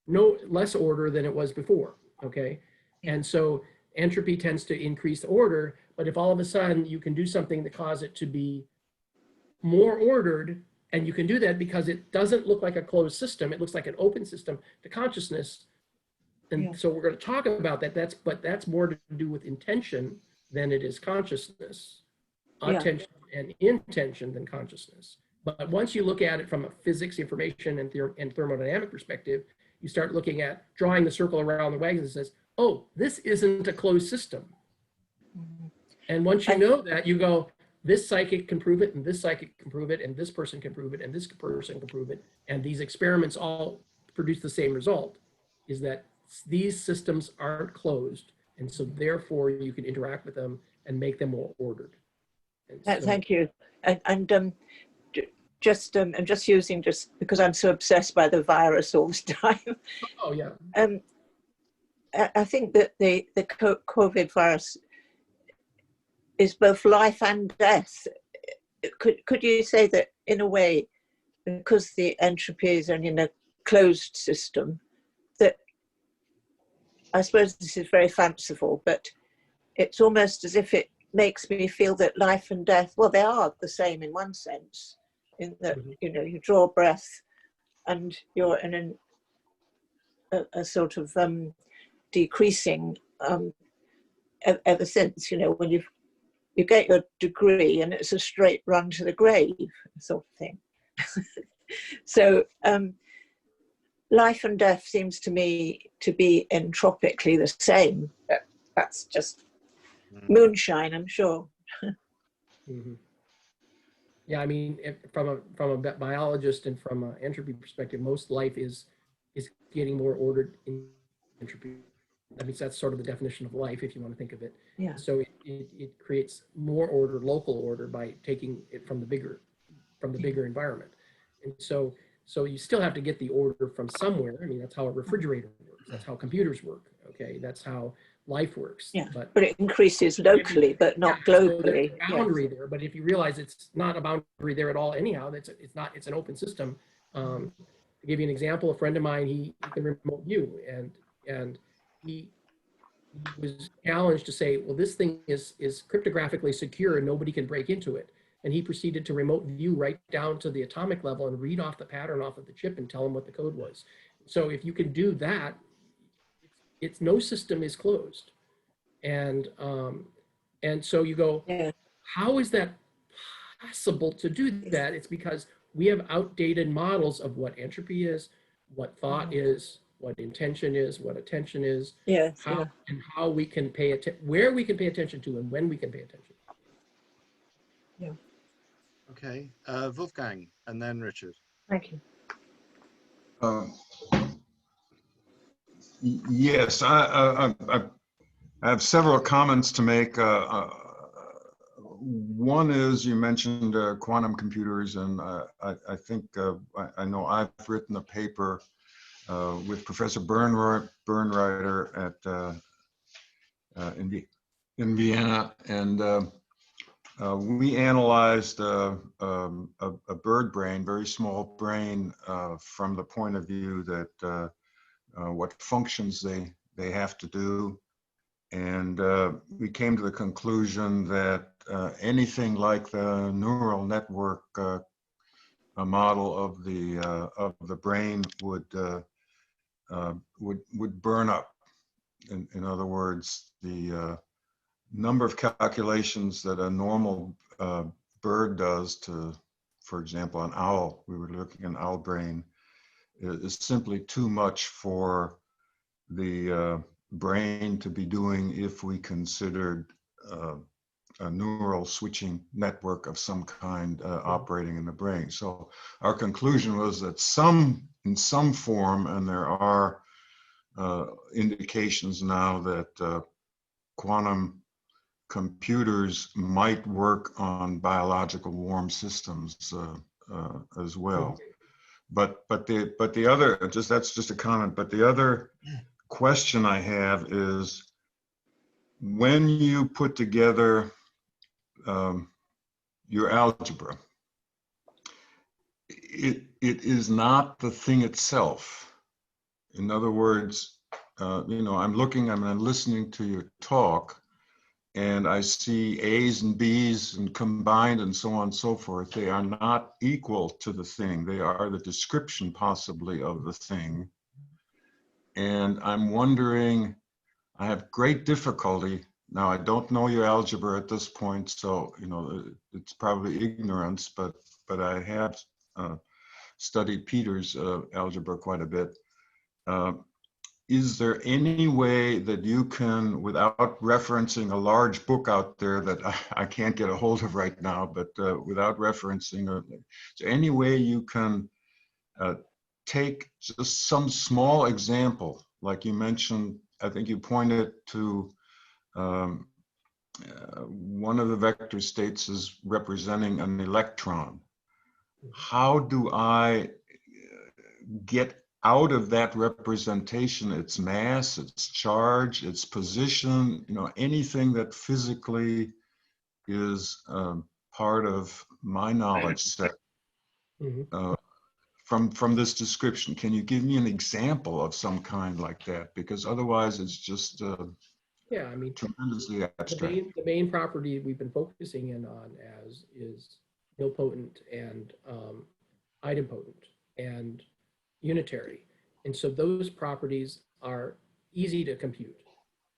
no less order than it was before, okay? And so entropy tends to increase order, but if all of a sudden you can do something that causes it to be more ordered, and you can do that because it doesn't look like a closed system, it looks like an open system to consciousness. And so we're going to talk about that. That's more to do with intention than it is consciousness, attention and intention than consciousness. But once you look at it from a physics, information, and thermodynamic perspective, you start looking at drawing the circle around the wagon that says, oh, this isn't a closed system. And once you know that, you go, this psychic can prove it, and this psychic can prove it, and this person can prove it, and this person can prove it. And these experiments all produce the same result, is that these systems aren't closed. And so therefore you can interact with them and make them more ordered. So, thank you. And I'm just using, just because I'm so obsessed by the virus all the time. Oh yeah. I think that the COVID virus is both life and death. Could you say that in a way, because the entropy is only in a closed system, that I suppose this is very fanciful, but it's almost as if it makes me feel that life and death, well, they are the same in one sense, in that, you know, you draw breath and you're in a sort of decreasing ever since, you know, when you get your degree and it's a straight run to the grave sort of thing. So life and death seems to me to be entropically the same. That's just moonshine, I'm sure. Yeah, I mean, from a biologist and from an entropy perspective, most life is getting more ordered in entropy. That means that's sort of the definition of life, if you want to think of it. Yeah. So it creates more order, local order, by taking it from the bigger environment. And so you still have to get the order from somewhere. I mean, that's how a refrigerator works. That's how computers work. Okay, that's how life works. Yeah, but it increases locally, but not globally. So there's a boundary there, but if you realize it's not a boundary there at all anyhow, it's an open system. To give you an example, a friend of mine, he can remote view, and he was challenged to say, well, this thing is cryptographically secure and nobody can break into it. And he proceeded to remote view right down to the atomic level and read off the pattern off of the chip and tell him what the code was. So if you can do that, it's no system is closed. And so you go, how is that possible to do that? It's because we have outdated models of what entropy is, what thought is, what intention is, what attention is, and how we can pay attention, where we can pay attention to, and when we can pay attention. Yeah. Okay, Wolfgang, and then Richard. Thank you. Yes, I have several comments to make. One is you mentioned quantum computers, and I think I know I've written a paper with Professor Bernreiter in Vienna, and we analyzed a bird brain, very small brain, from the point of view that what functions they have to do. And we came to the conclusion that anything like the neural network a model of the brain would burn up. In other words, the number of calculations that a normal bird does to, for example, an owl, we were looking at an owl brain, is simply too much for the brain to be doing if we considered a neural switching network of some kind operating in the brain. So our conclusion was that in some form, and there are indications now that quantum computers might work on biological warm systems as well. But the other, that's just a comment, but the other question I have is, when you put together your algebra, it is not the thing itself. In other words, I'm listening to your talk, and I see A's and B's and combined and so on and so forth. They are not equal to the thing. They are the description possibly of the thing. And I'm wondering, I have great difficulty. Now, I don't know your algebra at this point, so it's probably ignorance, but I have studied Peter's algebra quite a bit. Is there any way that you can, without referencing a large book out there that I can't get a hold of right now, but without referencing, is there any way you can take just some small example, like you mentioned, I think you pointed to one of the vector states is representing an electron. How do I get out of that representation its mass, its charge, its position, anything that physically is part of my knowledge set from this description? Can you give me an example of some kind like that? Because otherwise it's just yeah, I mean, tremendously abstract. The main property we've been focusing in on is nilpotent and idempotent and unitary. And so those properties are easy to compute.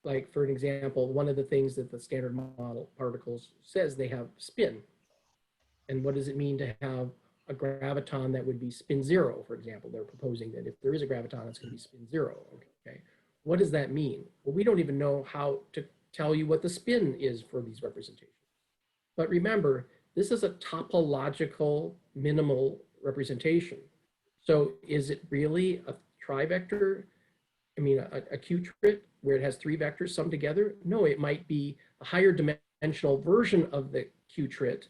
Like, for an example, one of the things that the standard model particles says, they have spin. And what does it mean to have a graviton that would be spin zero, for example? They're proposing that if there is a graviton, it's going to be spin zero. Okay. What does that mean? Well, we don't even know how to tell you what the spin is for these representations. But remember, this is a topological minimal representation. So is it really a trivector? I mean, a Q-trit where it has three vectors summed together? No, it might be a higher dimensional version of the Q-trit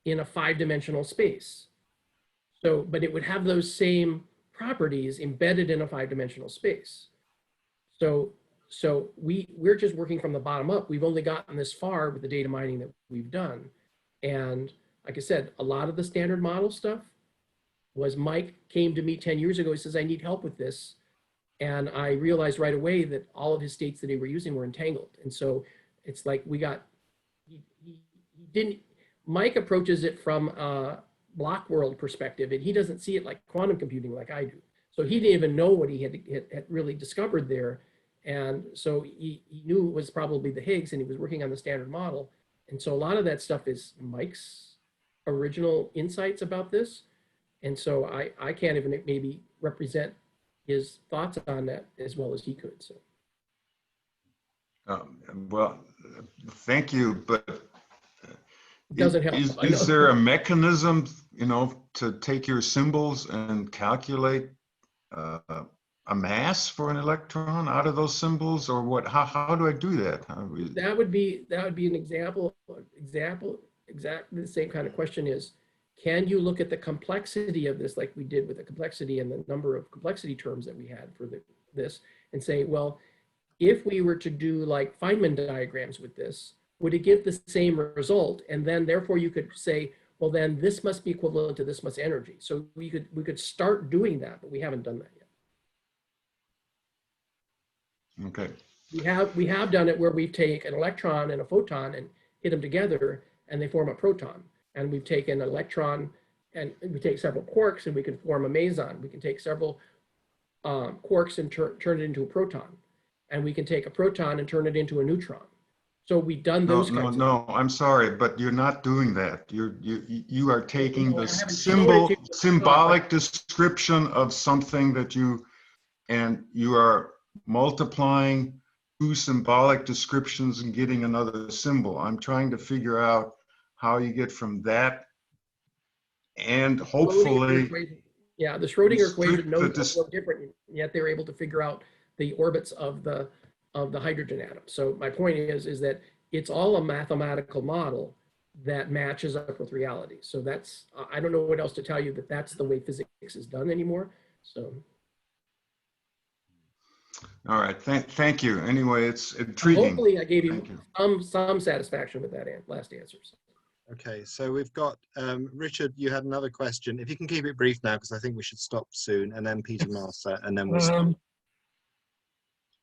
in a 5-dimensional space. So, but it would have those same properties embedded in a 5-dimensional space. So we're just working from the bottom up. We've only gotten this far with the data mining that we've done. And like I said, a lot of the standard model stuff was Mike came to me 10 years ago. He says, I need help with this. And I realized right away that all of his states that he were using were entangled. And so it's like Mike approaches it from a block world perspective, and he doesn't see it like quantum computing like I do. So he didn't even know what he had really discovered there. And so he knew it was probably the Higgs, and he was working on the standard model. And so a lot of that stuff is Mike's original insights about this. And so I can't even maybe represent his thoughts on that as well as he could. So. Well, thank you, but it doesn't help. Is there a mechanism, to take your symbols and calculate a mass for an electron out of those symbols, or what? How do I do that? That would be an example. Exactly the same kind of question is, can you look at the complexity of this, like we did with the complexity and the number of complexity terms that we had for this, and say, well, if we were to do like Feynman diagrams with this, would it give the same result? And then therefore you could say, well, then this must be equivalent to this much energy. So we could start doing that, but we haven't done that yet. Okay. We have done it where we take an electron and a photon and hit them together and they form a proton. And we've taken an electron and we take several quarks and we can form a meson. We can take several quarks and turn it into a proton. And we can take a proton and turn it into a neutron. So we've done those kinds of No, I'm sorry, but you're not doing that. You are taking the symbolic description of something that you are multiplying two symbolic descriptions and getting another symbol. I'm trying to figure out how you get from that and hopefully. Yeah, the Schrodinger equation knows it's no different, yet they're able to figure out the orbits of the hydrogen atom. So my point is that it's all a mathematical model that matches up with reality. So that's, I don't know what else to tell you, that that's the way physics is done anymore. So. All right, thank you. Anyway, it's intriguing. Hopefully I gave you some satisfaction with that last answer. Okay, so we've got Richard, you had another question. If you can keep it brief now, because I think we should stop soon, and then Peter Master, and then we'll stop.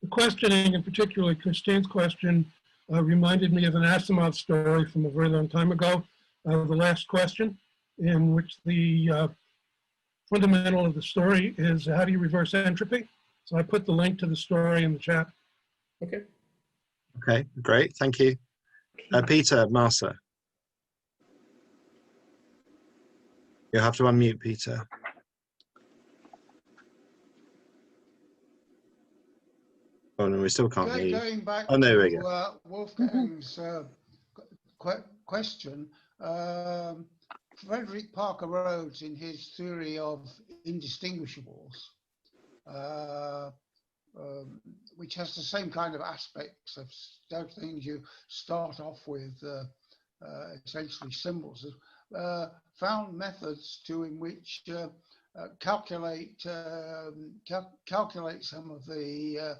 The questioning, and particularly Christine's question, reminded me of an Asimov story from a very long time ago, the last question, in which the fundamental of the story is how do you reverse entropy? So I put the link to the story in the chat. Okay. Okay, great, thank you. Peter Master. You'll have to unmute, Peter. Oh no, we still can't hear you. Going back oh, there we to go. Wolfgang's question, Frederick Parker Rhodes, in his theory of indistinguishables, which has the same kind of aspects of things you start off with, essentially symbols, found methods in which calculate some of the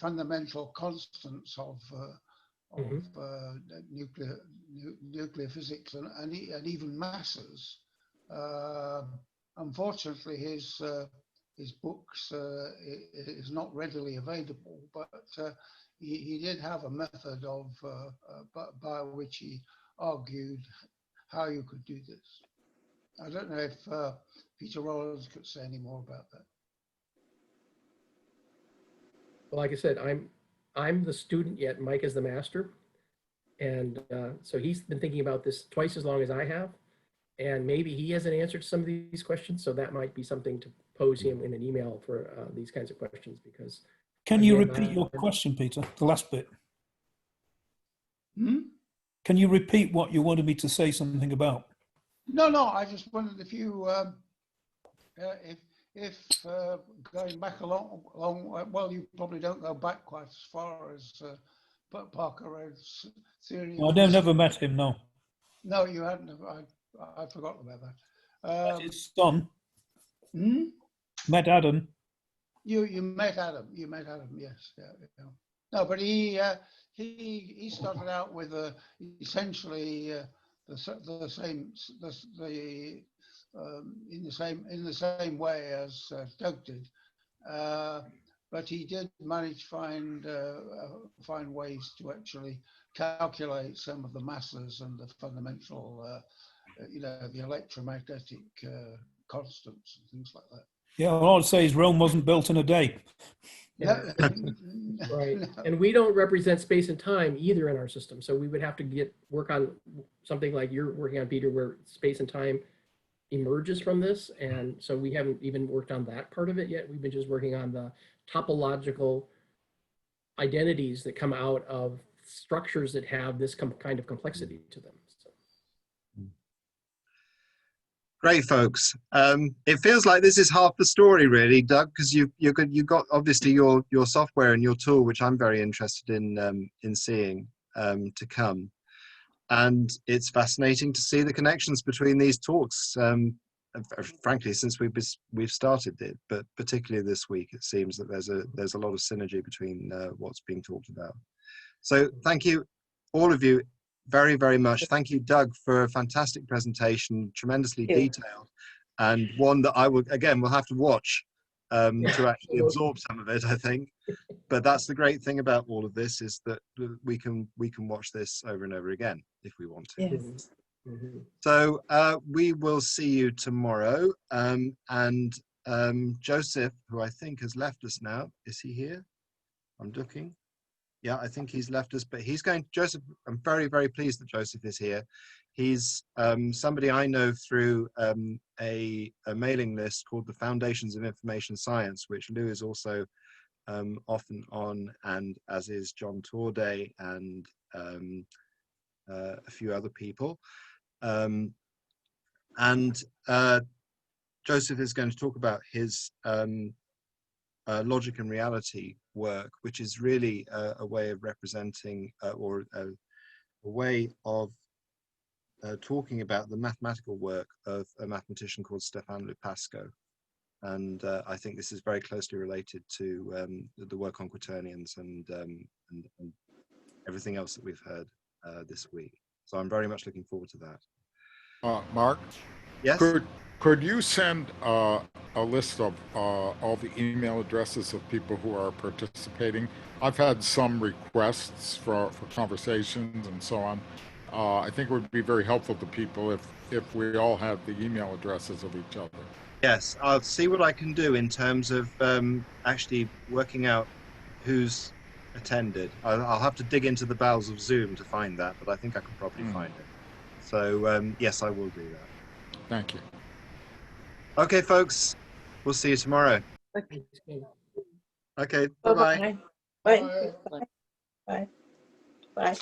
fundamental constants of nuclear physics and even masses. Unfortunately, his books is not readily available, but he did have a method of by which he argued how you could do this. I don't know if Peter Rollins could say any more about that. Well, like I said, I'm the student yet. Mike is the master, and so he's been thinking about this twice as long as I have, and maybe he has an answer to some of these questions. So that might be something to pose him in an email for these kinds of questions. Because can you repeat your question, Peter? The last bit. Can you repeat what you wanted me to say something about? No. I just wondered if you, if going back along, well, you probably don't go back quite as far as Parker Rhodes' theory. Well, I've never met him, no. No, you hadn't. I forgot about that. His son. Met Adam. You met Adam. You met Adam. Yes. Yeah. No, but he started out with essentially the same way as Doug did, but he did manage to find ways to actually calculate some of the masses and the fundamental, the electromagnetic constants and things like that. Yeah, all I'd say is Rome wasn't built in a day. Yeah. Right, and we don't represent space and time either in our system, so we would have to work on something like you're working on, Peter, where space and time emerges from this, and so we haven't even worked on that part of it yet. We've been just working on the topological identities that come out of structures that have this kind of complexity to them. So. Great, folks. It feels like this is half the story, really, Doug, because you got obviously your software and your tool, which I'm very interested in seeing to come. And it's fascinating to see the connections between these talks. Frankly, since we've started it, but particularly this week, it seems that there's a lot of synergy between what's being talked about. So thank you, all of you, very, very much. Thank you, Doug, for a fantastic presentation, tremendously detailed, and one that I will have to watch to actually absorb some of it, I think. But that's the great thing about all of this, is that we can watch this over and over again if we want to. Yes. So we will see you tomorrow. And Joseph, who I think has left us now, is he here? I'm looking. Yeah, I think he's left us, but he's going. Joseph, I'm very, very pleased that Joseph is here. He's somebody I know through a mailing list called the Foundations of Information Science, which Lou is also often on, and as is John Torday and a few other people. Joseph is going to talk about his logic and reality work, which is really a way of representing or a way of talking about the mathematical work of a mathematician called Stefan Lupasco. And I think this is very closely related to the work on quaternions and everything else that we've heard this week. So I'm very much looking forward to that. Mark? Yes? Could you send a list of all the email addresses of people who are participating? I've had some requests for conversations and so on. I think it would be very helpful to people if we all had the email addresses of each other. Yes, I'll see what I can do in terms of actually working out who's attended. I'll have to dig into the bowels of Zoom to find that, but I think I can probably find it. So yes, I will do that. Thank you. Okay, folks, we'll see you tomorrow. Okay. Okay, bye-bye. Bye. Bye. Bye. Bye. Bye.